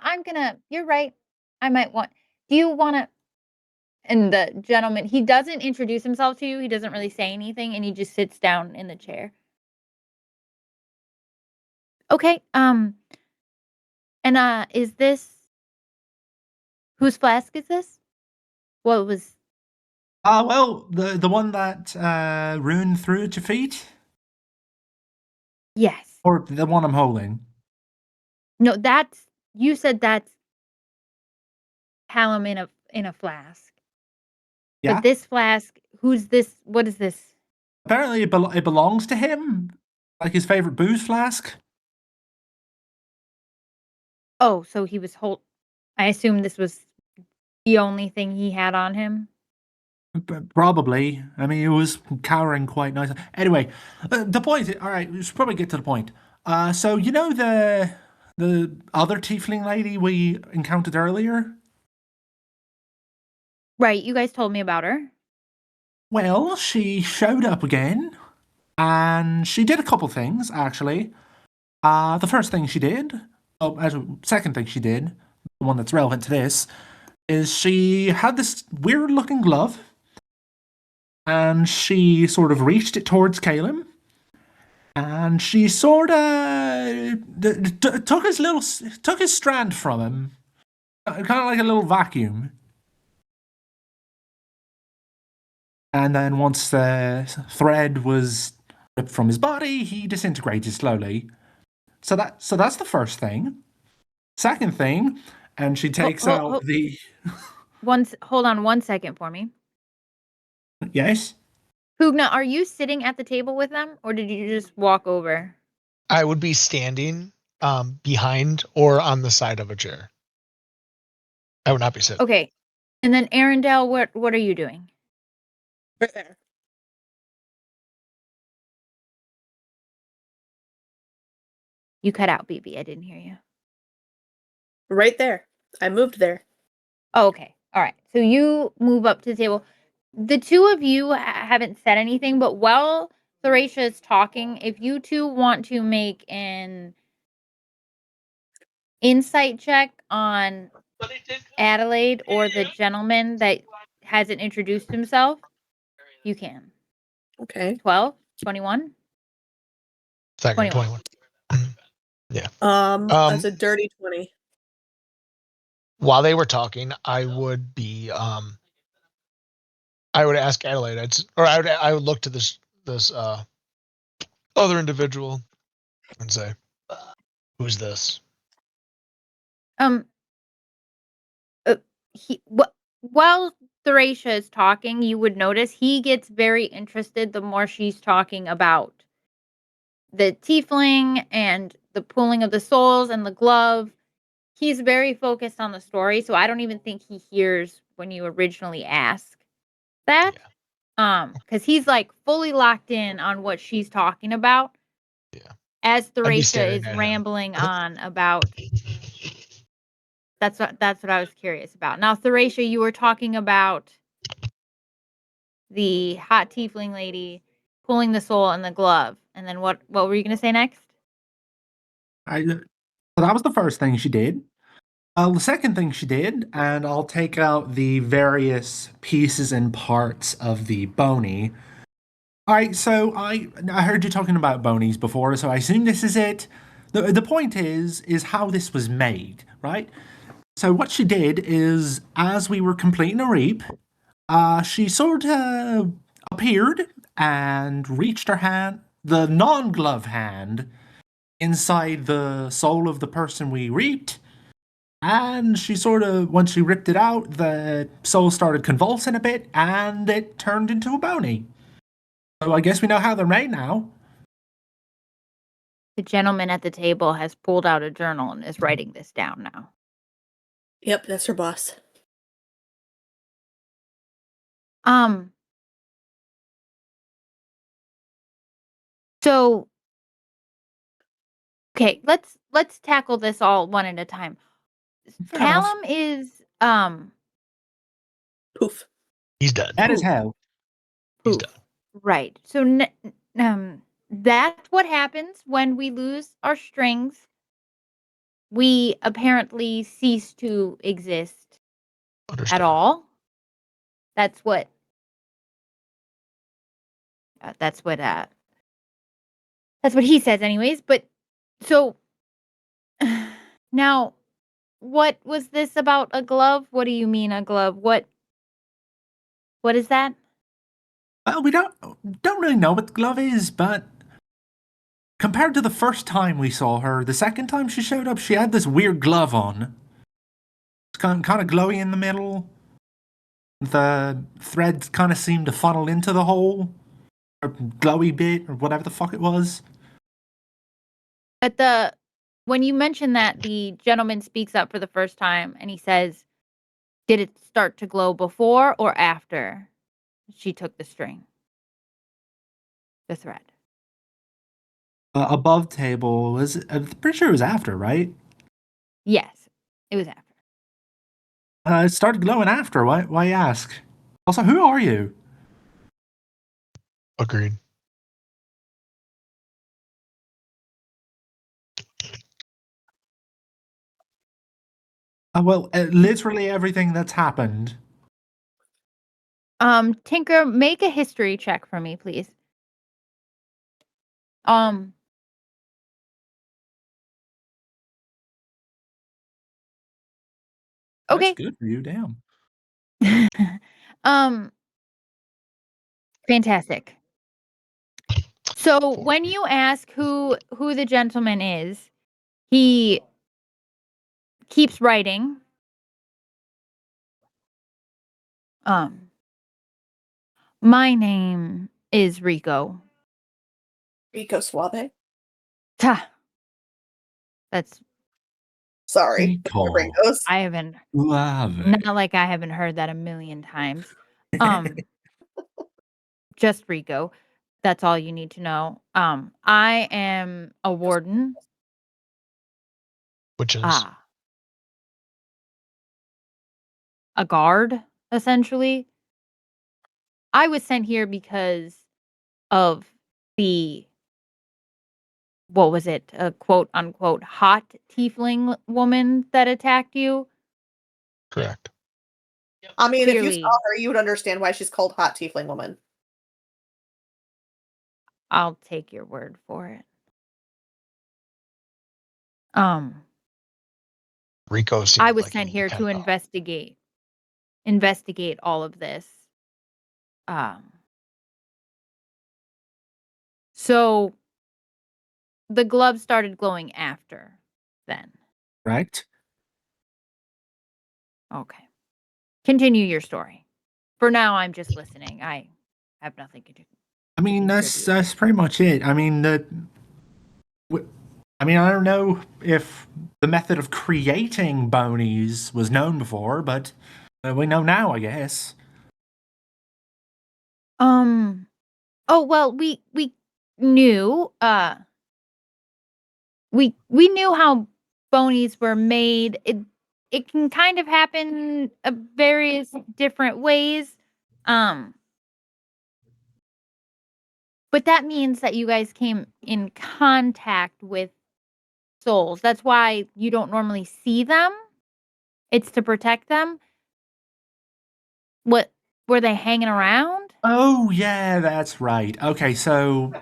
you're right. I might want. Do you want to? And the gentleman, he doesn't introduce himself to you. He doesn't really say anything, and he just sits down in the chair. Okay. And is this whose flask is this? What was? Well, the one that Rune threw at your feet. Yes. Or the one I'm holding? No, you said that's Hallam in a flask. Yeah. But this flask, who's this? What is this? Apparently it belongs to him. Like his favorite booze flask. Oh, so he was I assume this was the only thing he had on him. Probably. I mean, he was cowering quite nicely. Anyway, the point. All right, we should probably get to the point. So you know the other tiefling lady we encountered earlier. Right, you guys told me about her. Well, she showed up again, and she did a couple things actually. The first thing she did, second thing she did, the one that's relevant to this, is she had this weird-looking glove, and she sort of reached it towards Caleb. And she sort of took his strand from him, kind of like a little vacuum. And then once the thread was ripped from his body, he disintegrated slowly. So that's the first thing. Second thing, and she takes out the Hold on 1 second for me. yes. Hugna, are you sitting at the table with them, or did you just walk over? I would be standing behind or on the side of a chair. I would not be sitting. Okay. And then Arendelle, what are you doing? Right there. You cut out, BB. I didn't hear you. Right there. I moved there. Oh, okay. All right. So you move up to the table. The two of you haven't said anything, but while Thracia is talking, if you two want to make an insight check on Adelaide or the gentleman that hasn't introduced himself, you can. Okay. 12, 21, Second 21. 21. Yeah. That's a dirty 20. While they were talking, I would ask Adelaide, I would look to this other individual and say, "Who's this?" While Thracia is talking, you would notice he gets very interested the more she's talking about the tiefling and the pulling of the souls and the glove. He's very focused on the story, so I don't even think he hears when you originally ask that. Because he's like fully locked in on what she's talking about. Yeah. As I'd be Thracia staring is at him. rambling on about. That's what I was curious about. Now, Thracia, you were talking about the hot tiefling lady pulling the soul and the glove, and then what were you going to say next? So that was the first thing she did. The second thing she did, and I'll take out the various pieces and parts of the bony. All right, so I heard you talking about bonies before, so I assume this is it. The point is how this was made, right? So what she did is, as we were completing a reap, she sort of appeared and reached her hand, the non-glove hand, inside the soul of the person we reaped. And she sort of, once she ripped it out, the soul started convulsing a bit, and it turned into a bony. So I guess we know how they're made now. The gentleman at the table has pulled out a journal and is writing this down now. Yep, that's her boss. So okay, let's tackle this all one at a time. Fair enough. Callum is Poof. He's done. That is hell. He's poof. done. Right. So that's what happens when we lose our strings. We apparently cease to exist Understood. at all. That's what that's what he says anyways, but so now what was this about a glove? What do you mean a glove? What is that? Well, we don't really know what the glove is, but compared to the first time we saw her, the second time she showed up, she had this weird glove on. It's kind of glowy in the middle. The threads kind of seemed to funnel into the hole, or glowy bit, or whatever the fuck it was. When you mention that, the gentleman speaks up for the first time and he says, "Did it start to glow before or after she took the string, the thread?" Above table was. I'm pretty sure it was after, right? Yes, it was after. It started glowing after. Why you ask? Also, who are you? Agreed. Well, literally everything that's happened. Tinker, make a history check for me, please. Okay. That's good for you, damn. Fantastic. So when you ask who the gentleman is, he keeps writing. My name is Rico. Rico Suave. Ta. That's Sorry. Rico. My brain goes. I haven't Love it. not like I haven't heard that a million times. Just Rico. That's all you need to know. I am a warden. Which is A guard, essentially. I was sent here because of the, what was it, a quote unquote hot tiefling woman that attacked you. correct. I mean, if you Clearly. saw her, you would understand why she's called Hot Tiefling Woman. I'll take your word for it. Rico seemed I was like sent he here to kinda- investigate all of this. So the glove started glowing after then. Right? Okay. Continue your story. For now, I'm just listening. I have nothing to do. I mean, that's contribute. pretty much it. I mean, I don't know if the method of creating bonies was known before, but we know now, I guess. Oh well, we knew. We knew how bonies were made. It can kind of happen various different ways. But that means that you guys came in contact with souls. That's why you don't normally see them. It's to protect them. What were they hanging around? Oh, yeah, that's right. Okay, so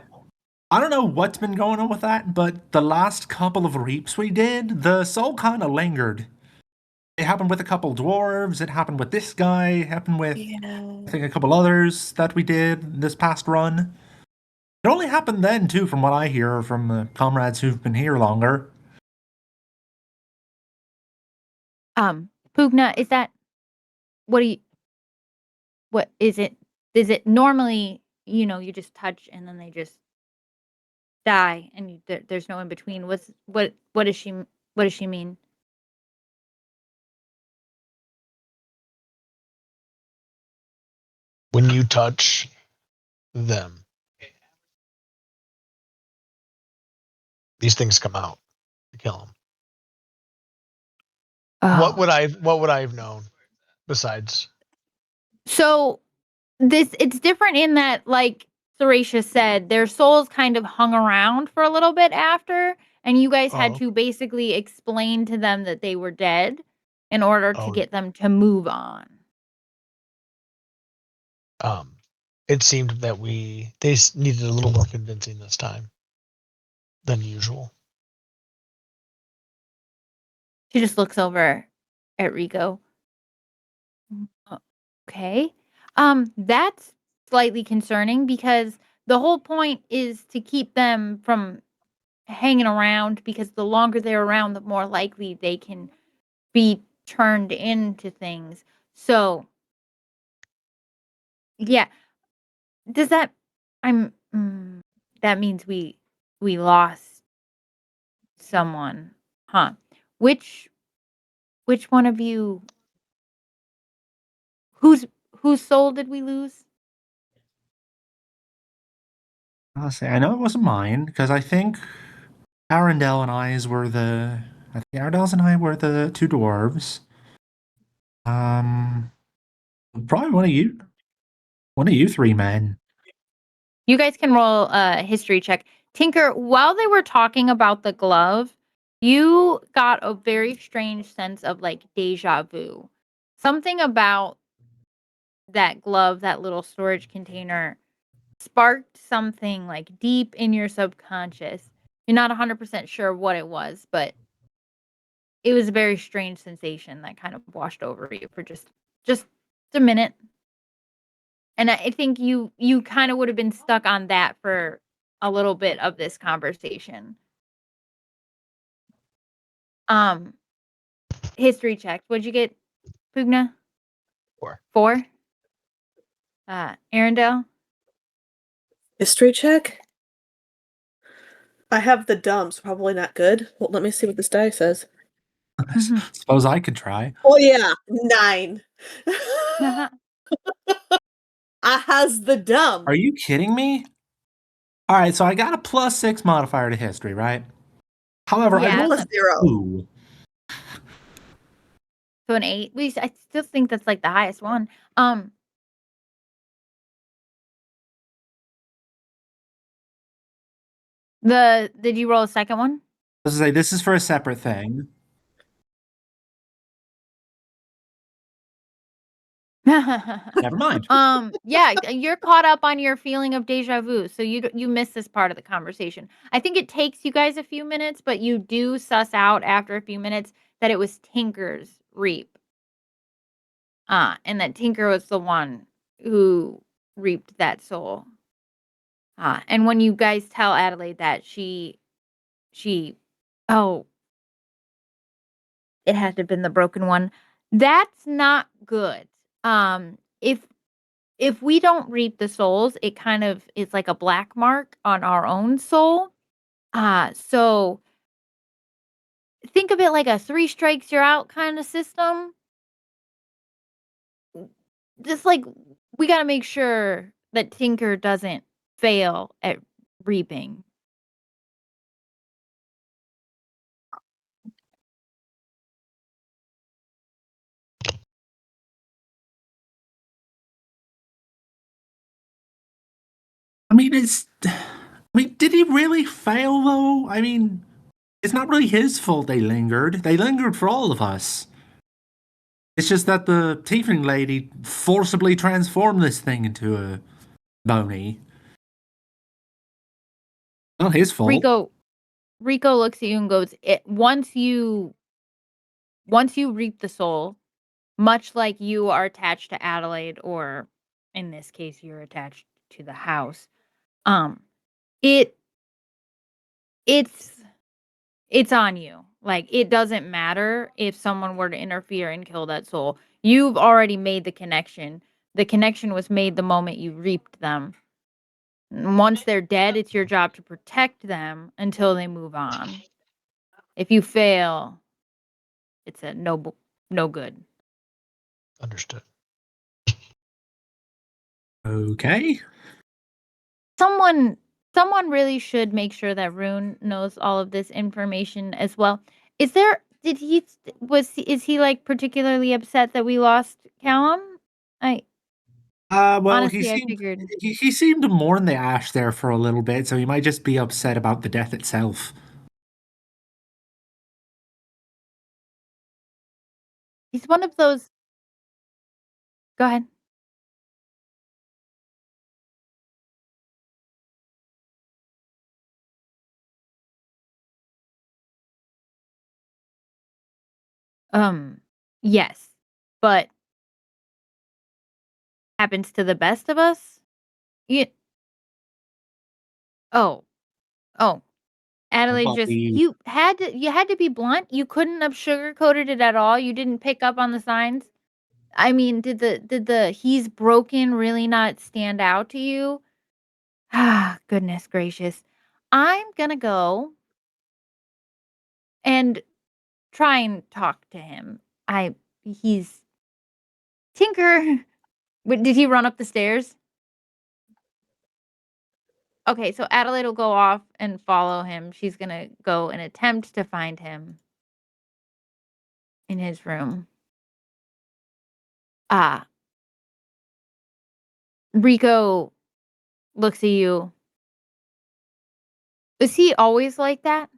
I don't know what's been going on with that, but the last couple of reaps we did, the soul kind of lingered. It happened with a couple dwarves, it happened with this guy, it happened with, I think, a couple others that we did this past run. It only happened then, too, from what I hear from the comrades who've been here longer. Pugna, is that what is it? Is it normally, you just touch and then they just die and there's no in between? What does she mean? when you touch them, these things come out to kill them. What would I have known besides? So it's different in that, like Sarisha said, their souls kind of hung around for a little bit after, and you guys had to basically explain to them that they were dead in order to get them to move on. It seemed that they needed a little more convincing this time than usual. She just looks over at Rico. Okay. That's slightly concerning because the whole point is to keep them from hanging around because the longer they're around, the more likely they can be turned into things. So, yeah. Does that that means we lost someone, huh? Which which one of you whose whose soul did we lose? I'll say I know it wasn't mine because I think Arundel and I's were the. I think Arendel's and I were the two dwarves. Probably one of you three men. You guys can roll a history check. Tinker, while they were talking about the glove, you got a very strange sense of like deja vu. Something about that glove, that little storage container, sparked something like deep in your subconscious. You're not 100% sure what it was, but it was a very strange sensation that kind of washed over you for just a minute. And I think you kind of would have been stuck on that for a little bit of this conversation. Um, history check. What'd you get, Pugna? 4. 4. Arendelle? History check. I have the dumps. Probably not good. Well, let me see what this die says. Suppose I could try. Oh yeah, 9. I has the dumb. Are you kidding me? All right, so I got a +6 modifier to history, right? However, I Yeah, rolled plus a 0. 2. So an 8. I still think that's like the highest one. Did you roll a second one? Let's say this is for a separate thing. Never mind. Yeah, you're caught up on your feeling of deja vu, so you missed this part of the conversation. I think it takes you guys a few minutes, but you do suss out after a few minutes that it was Tinker's reap. And that Tinker was the one who reaped that soul. And when you guys tell Adelaide that she oh, it had to have been the broken one. That's not good. If we don't reap the souls, it kind of is like a black mark on our own soul. So think of it like a 3 strikes you're out kind of system. Just like we got to make sure that Tinker doesn't fail at reaping. I mean, did he really fail though? I mean, it's not really his fault they lingered. They lingered for all of us. It's just that the tiefling lady forcibly transformed this thing into a bony. Not his fault. Rico looks at you and goes, once you reap the soul, much like you are attached to Adelaide, or in this case, you're attached to the house. It it's on you. Like it doesn't matter if someone were to interfere and kill that soul. You've already made the connection. The connection was made the moment you reaped them. And once they're dead, it's your job to protect them until they move on. If you fail, it's a no good. Understood. Okay. Someone really should make sure that Rune knows all of this information as well. Is he like particularly upset that we lost Callum? Well, Honestly, I figured he seemed to mourn the ash there for a little bit, so he might just be upset about the death itself. he's one of those. Go ahead. Yes, but happens to the best of us. Yeah. Oh, oh. Adelaide just Buddy. you had to be blunt. You couldn't have sugarcoated it at all. You didn't pick up on the signs. I mean, did the he's broken really not stand out to you? Ah, goodness gracious. I'm gonna go and try and talk to him. He's Tinker. Wait, did he run up the stairs? Okay, so Adelaide will go off and follow him. She's gonna go and attempt to find him in his room. Ah, Rico looks at you. Is he always like that?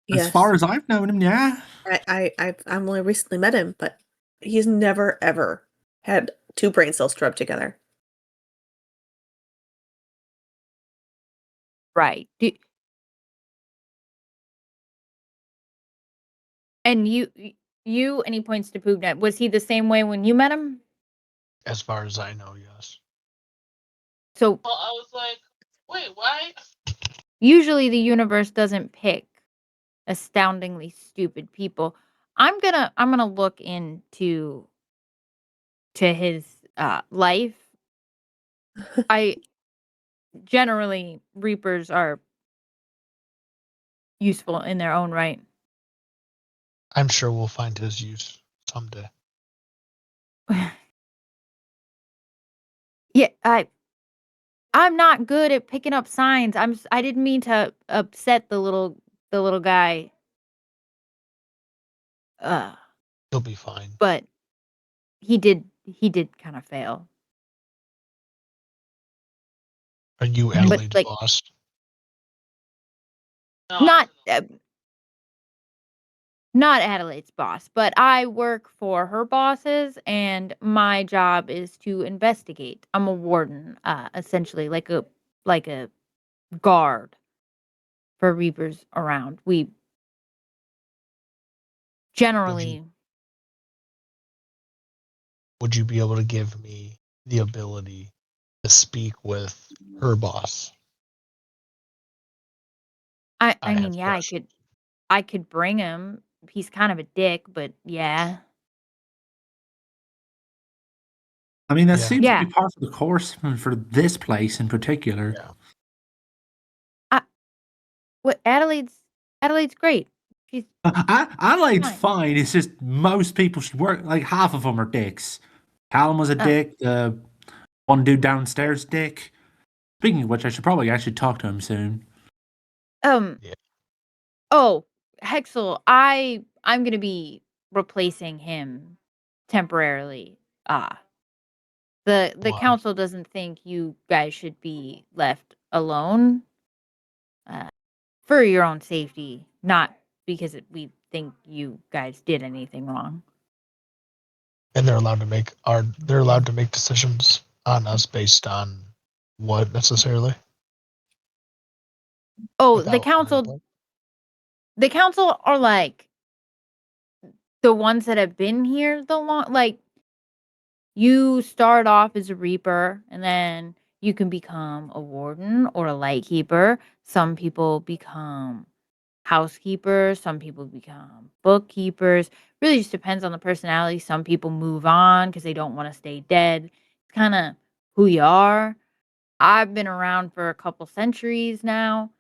Yes. As far as I've known him, yeah. I've only recently met him, but he's never ever had two brain cells to rub together. Right. And and he points to Poognet. Was he the same way when you met him? As far as I know, yes. So Well, I was like, wait, why? usually the universe doesn't pick astoundingly stupid people. I'm gonna look into his life. I generally reapers are useful in their own right. I'm sure we'll find his use someday. Yeah, I'm not good at picking up signs. I didn't mean to upset the little guy. He'll be fine. But he did kind of fail. Are you But Adelaide's like boss? No, not absolutely. not Adelaide's boss, but I work for her bosses, and my job is to investigate. I'm a warden, essentially like a guard for reapers around. We generally Would you be able to give me the ability to speak with her boss? I mean, have yeah, questions. I could bring him. He's kind of a dick, but yeah. I mean, that Yeah. seems to Yeah. be part of the course for this place in particular. Yeah. What Adelaide's great. She's Adelaide's fine. fine. It's just most people should work. Like half of them are dicks. Callum was a Oh. dick. The one dude downstairs, dick. Speaking of which, I should probably actually talk to him soon. Yeah. Oh, Hexel, I'm gonna be replacing him temporarily. The Why? council doesn't think you guys should be left alone. For your own safety, not because we think you guys did anything wrong. And they're allowed to make decisions on us based on what necessarily? Oh, Without our input? the council are like the ones that have been here the long, like you start off as a reaper and then you can become a warden or a lightkeeper. Some people become housekeepers, some people become bookkeepers. Really just depends on the personality. Some people move on because they don't want to stay dead. It's kind of who you are. I've been around for a couple centuries now.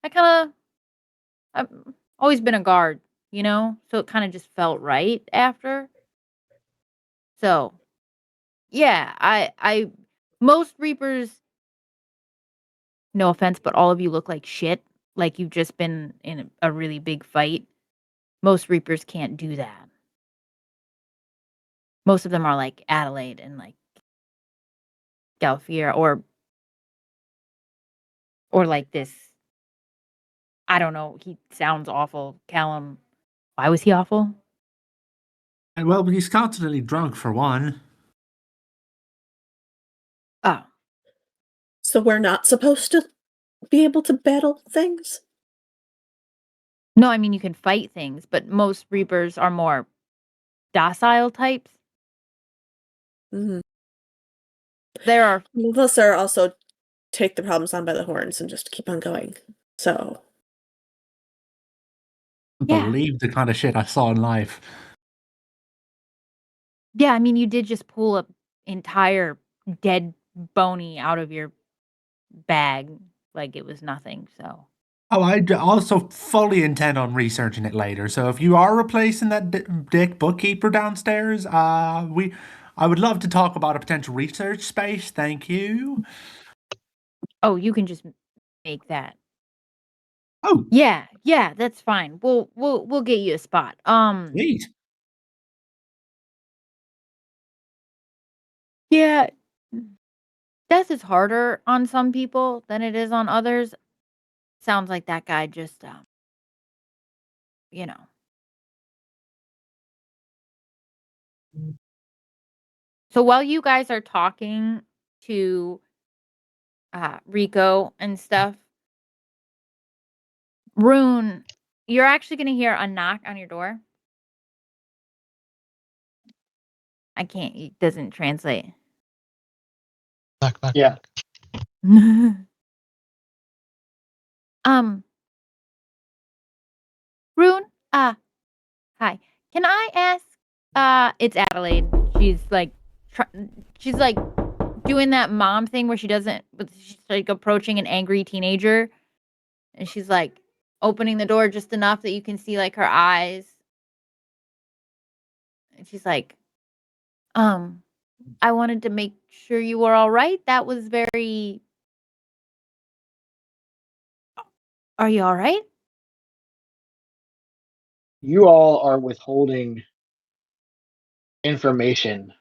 I've always been a guard, you know? So it kind of just felt right after. So, yeah, I most reapers, no offense, but all of you look like shit. Like you've just been in a really big fight. Most reapers can't do that. Most of them are like Adelaide and like Galfier or like this. I don't know. He sounds awful. Callum. Why was he awful? And well, he's constantly drunk for one. Oh, So we're not supposed to be able to battle things? no, I mean you can fight things, but most reapers are more docile types. Mm-hmm. There are Plus, there are also take the problems on by the horns and just keep on going. So Yeah. Believe the kind of shit I saw in life. Yeah, I mean, you did just pull a entire dead bony out of your bag like it was nothing, so. Oh, also fully intend on researching it later. So if you are replacing that dick bookkeeper downstairs, I would love to talk about a potential research space. Thank you. Oh, you can just make that. Oh, Yeah, that's fine. We'll get you a spot. sweet. Yeah, death is harder on some people than it is on others. Sounds like that guy just, you know. So while you guys are talking to Rico and stuff, Rune, you're actually gonna hear a knock on your door. I can't. It doesn't translate. Knock, knock, Yeah. knock. Rune. Hi. Can I ask? It's Adelaide. She's like, she's like doing that mom thing where she doesn't, but she's like approaching an angry teenager, and she's like opening the door just enough that you can see like her eyes, and she's like, I wanted to make sure you were all right. That was very. Are you all right? You all are withholding information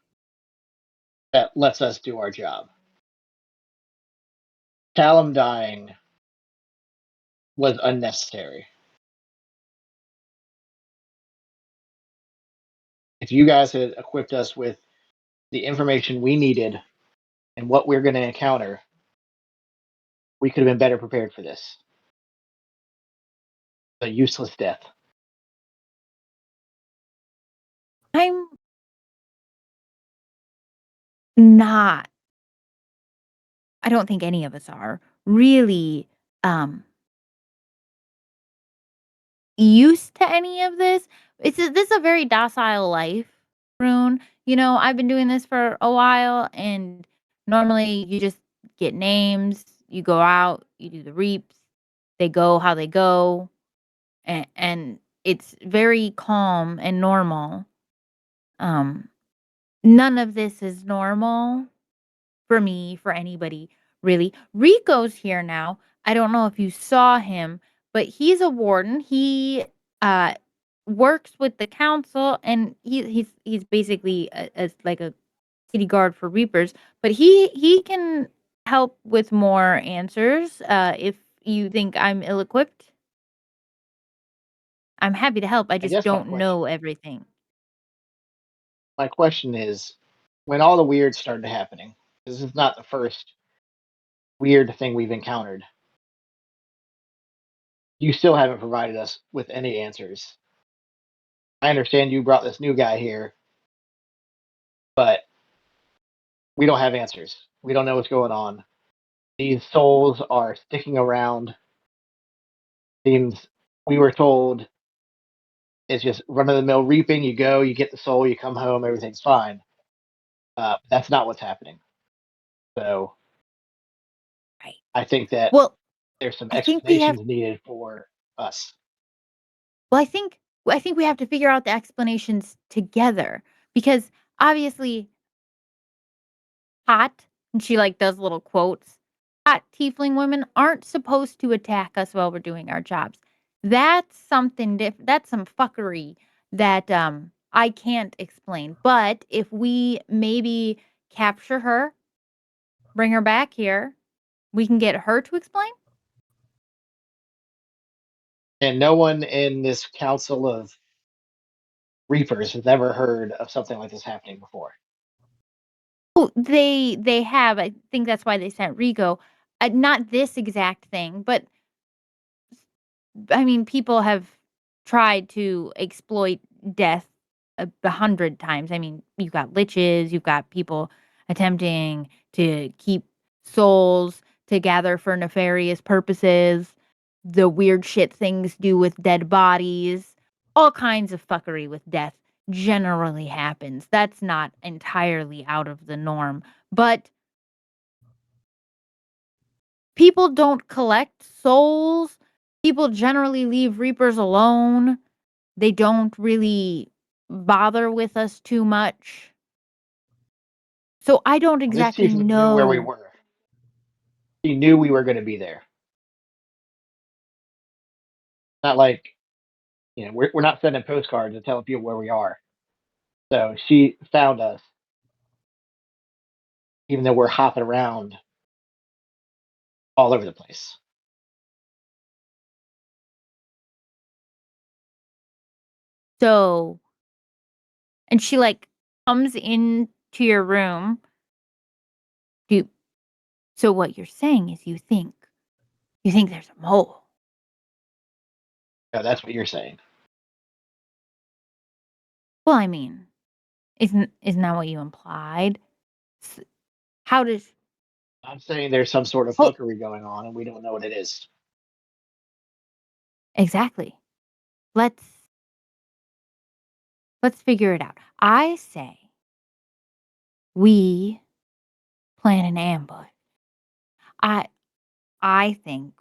that lets us do our job. Callum dying was unnecessary. If you guys had equipped us with the information we needed and what we're going to encounter, we could have been better prepared for this. A useless death. I'm not. I don't think any of us are really used to any of this. This is a very docile life, Rune. You know, I've been doing this for a while, and normally you just get names, you go out, you do the reaps, they go how they go, and it's very calm and normal. Um, None of this is normal for me, for anybody, really. Rico's here now. I don't know if you saw him, but he's a warden. He uh works with the council, and he's basically like a city guard for reapers, but he can help with more answers if you think I'm ill-equipped. I'm happy to help. I I just guess don't know everything. my question is, when all the weird started happening, this is not the first weird thing we've encountered. You still haven't provided us with any answers. I understand you brought this new guy here, but we don't have answers. We don't know what's going on. These souls are sticking around. Seems we were told it's just run of the mill reaping. You go, you get the soul, you come home, everything's fine. That's not what's happening. So Right. I think that Well, there's some I think we have explanations needed for us. Well, I think we have to figure out the explanations together because obviously hot, and she like does little quotes. Hot tiefling women aren't supposed to attack us while we're doing our jobs. That's something that's some fuckery that I can't explain. But if we maybe capture her, bring her back here, we can get her to explain. And no one in this council of reapers has ever heard of something like this happening before. Oh, they have. I think that's why they sent Rico. Not this exact thing, but I mean, people have tried to exploit death 100 times. I mean, you've got liches, you've got people attempting to keep souls to gather for nefarious purposes, the weird shit things do with dead bodies, all kinds of fuckery with death generally happens. That's not entirely out of the norm. But people don't collect souls. People generally leave Reapers alone. They don't really bother with us too much. So I don't This exactly tiefling knew where we know. were. She knew we were going to be there. Not like, we're not sending postcards and telling people where we are. So she found us, even though we're hopping around all over the place. So, and she like comes into your room. So what you're saying is you think there's a mole. Yeah, that's what you're saying. Well, I mean, isn't that what you implied? How does I'm saying there's some sort of oh fuckery going on, and we don't know what it is. exactly? Let's figure it out. I say we plan an ambush. I think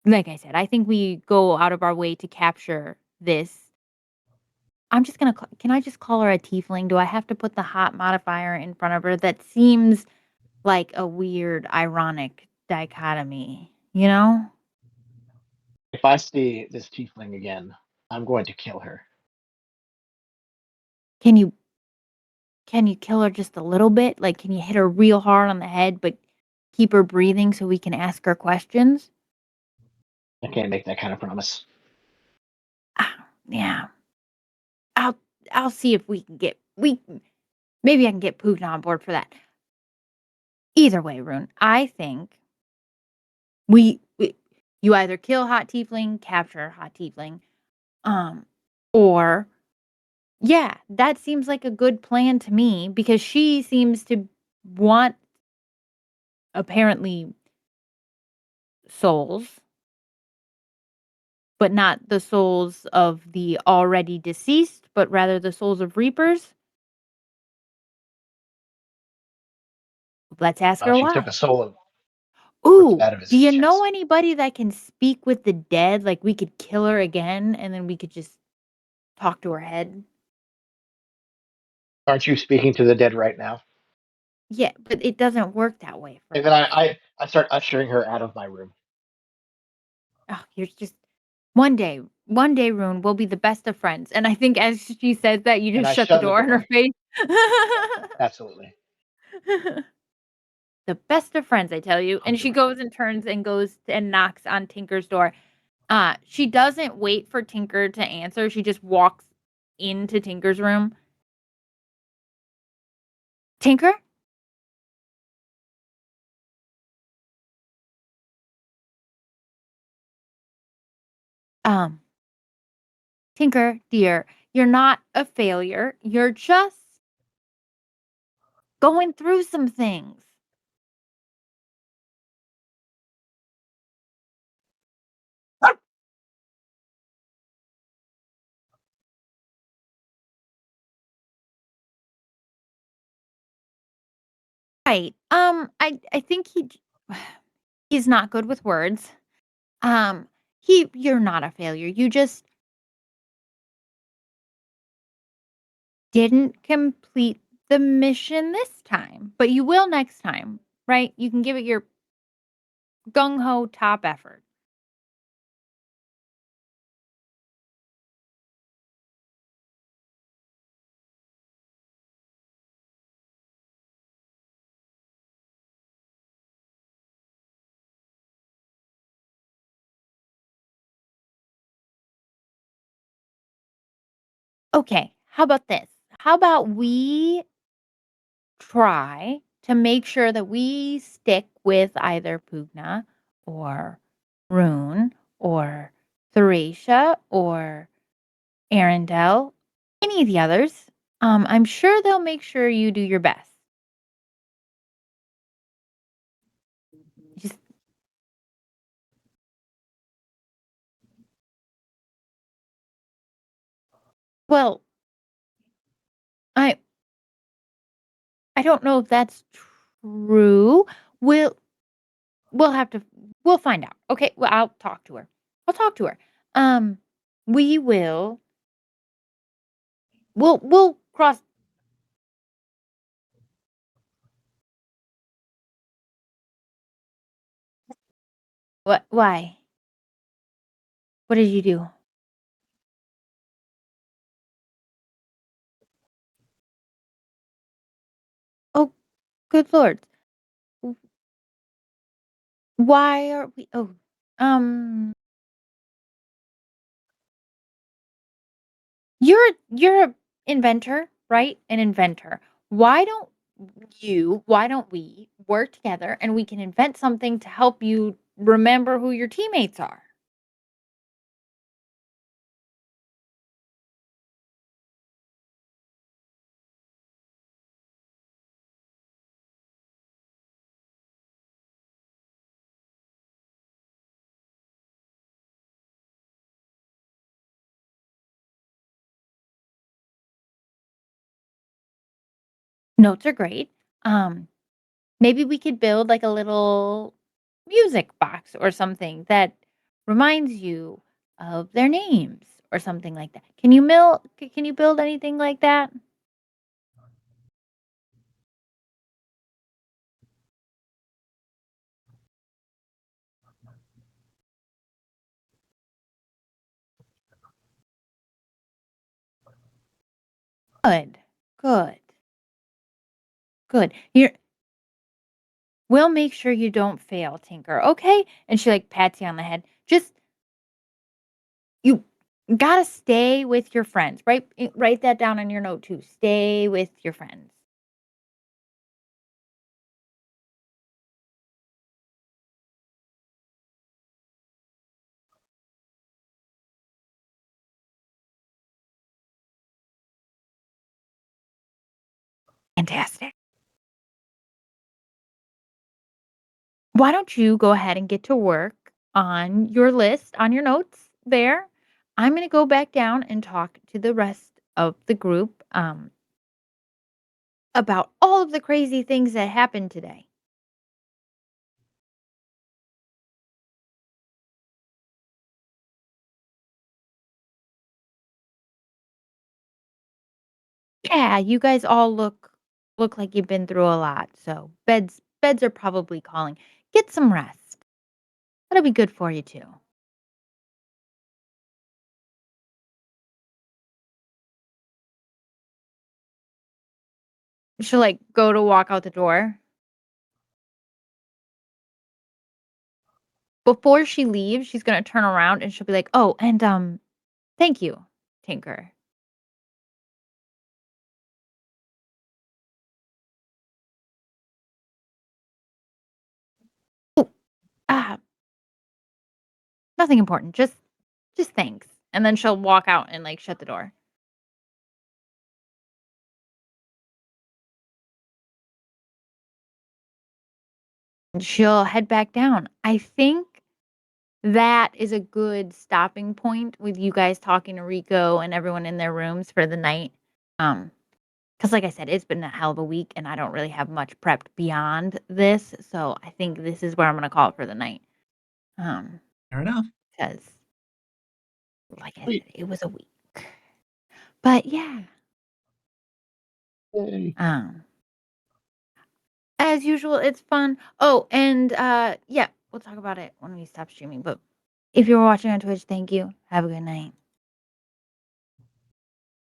like I said, I think we go out of our way to capture this. I'm just gonna. Can I just call her a tiefling? Do I have to put the hot modifier in front of her? That seems like a weird, ironic dichotomy. You know? If I see this tiefling again, I'm going to kill her. Can you kill her just a little bit? Like, can you hit her real hard on the head, but keep her breathing so we can ask her questions? I can't make that kind of promise. Yeah. I'll see if we can get maybe I can get Pugna on board for that. Either way, Rune, I think you either kill Hot Tiefling, capture Hot Tiefling, or yeah, that seems like a good plan to me because she seems to want apparently souls, but not the souls of the already deceased, but rather the souls of Reapers. Let's ask her She took why. a soul of ripped Ooh, out of his do you know chest. anybody that can speak with the dead? Like we could kill her again and then we could just talk to her head? Aren't you speaking to the dead right now? Yeah, but it doesn't work that way for And then us. I start ushering her out of my room. Oh, you're just one day, Rune, we'll be the best of friends. And I think as she says that, you And just I shut the shut the door in her door. face. Absolutely. The best of friends, I tell you. And she 100%. goes and turns and goes and knocks on Tinker's door. She doesn't wait for Tinker to answer. She just walks into Tinker's room. Tinker? Um, Tinker, dear, you're not a failure. You're just going through some things. Right. I think he's not good with words. Um, you're not a failure. You just didn't complete the mission this time, but you will next time, right? You can give it your gung ho top effort. Okay, how about this? How about we try to make sure that we stick with either Pugna or Rune or Theracia or Arendelle, any of the others. I'm sure they'll make sure you do your best. Well, I don't know if that's true. We'll we'll have to we'll find out. Okay, well, I'll talk to her. I'll talk to her. Um, we will we'll cross. What? Why? What did you do? Oh, good lord. W- Why are we? Oh, um, you're a inventor, right? An inventor. Why don't why don't we work together and we can invent something to help you remember who your teammates are? Notes are great. Um, Maybe we could build like a little music box or something that reminds you of their names or something like that. Can you build anything like that? Good. Good. Good. We'll make sure you don't fail, Tinker. Okay? And she like pats you on the head. Just you gotta stay with your friends. Write that down on your note too. Stay with your friends. Fantastic. Why don't you go ahead and get to work on your list, on your notes there? I'm going to go back down and talk to the rest of the group about all of the crazy things that happened today. Yeah, you guys all look like you've been through a lot. So beds are probably calling. Get some rest. That'll be good for you too. She'll like go to walk out the door. Before she leaves, she's gonna turn around and she'll be like, "Oh, and thank you, Tinker." Oh, ah, nothing important. Just thanks. And then she'll walk out and like shut the door. And she'll head back down. I think that is a good stopping point with you guys talking to Rico and everyone in their rooms for the night. Because like I said, it's been a hell of a week and I don't really have much prepped beyond this. So I think this is where I'm gonna call it for the night. Fair enough. Because like I Sweet. said, it was a week. But yeah. Yay. As usual, it's fun. Oh, and yeah, we'll talk about it when we stop streaming. But if you're watching on Twitch, thank you. Have a good night.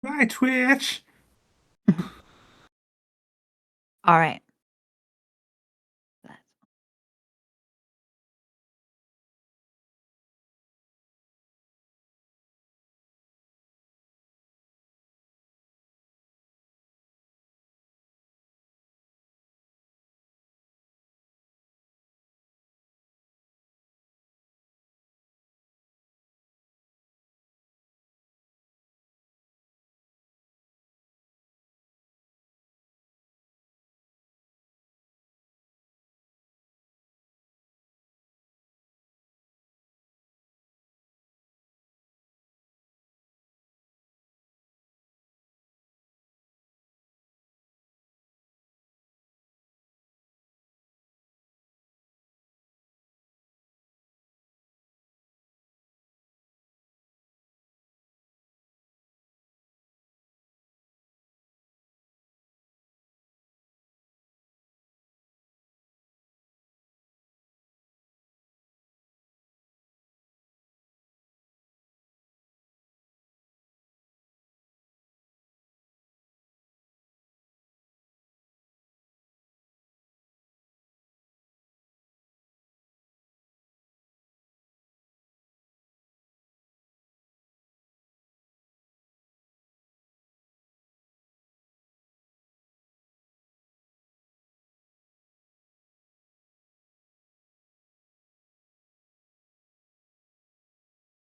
Bye, Twitch. All right.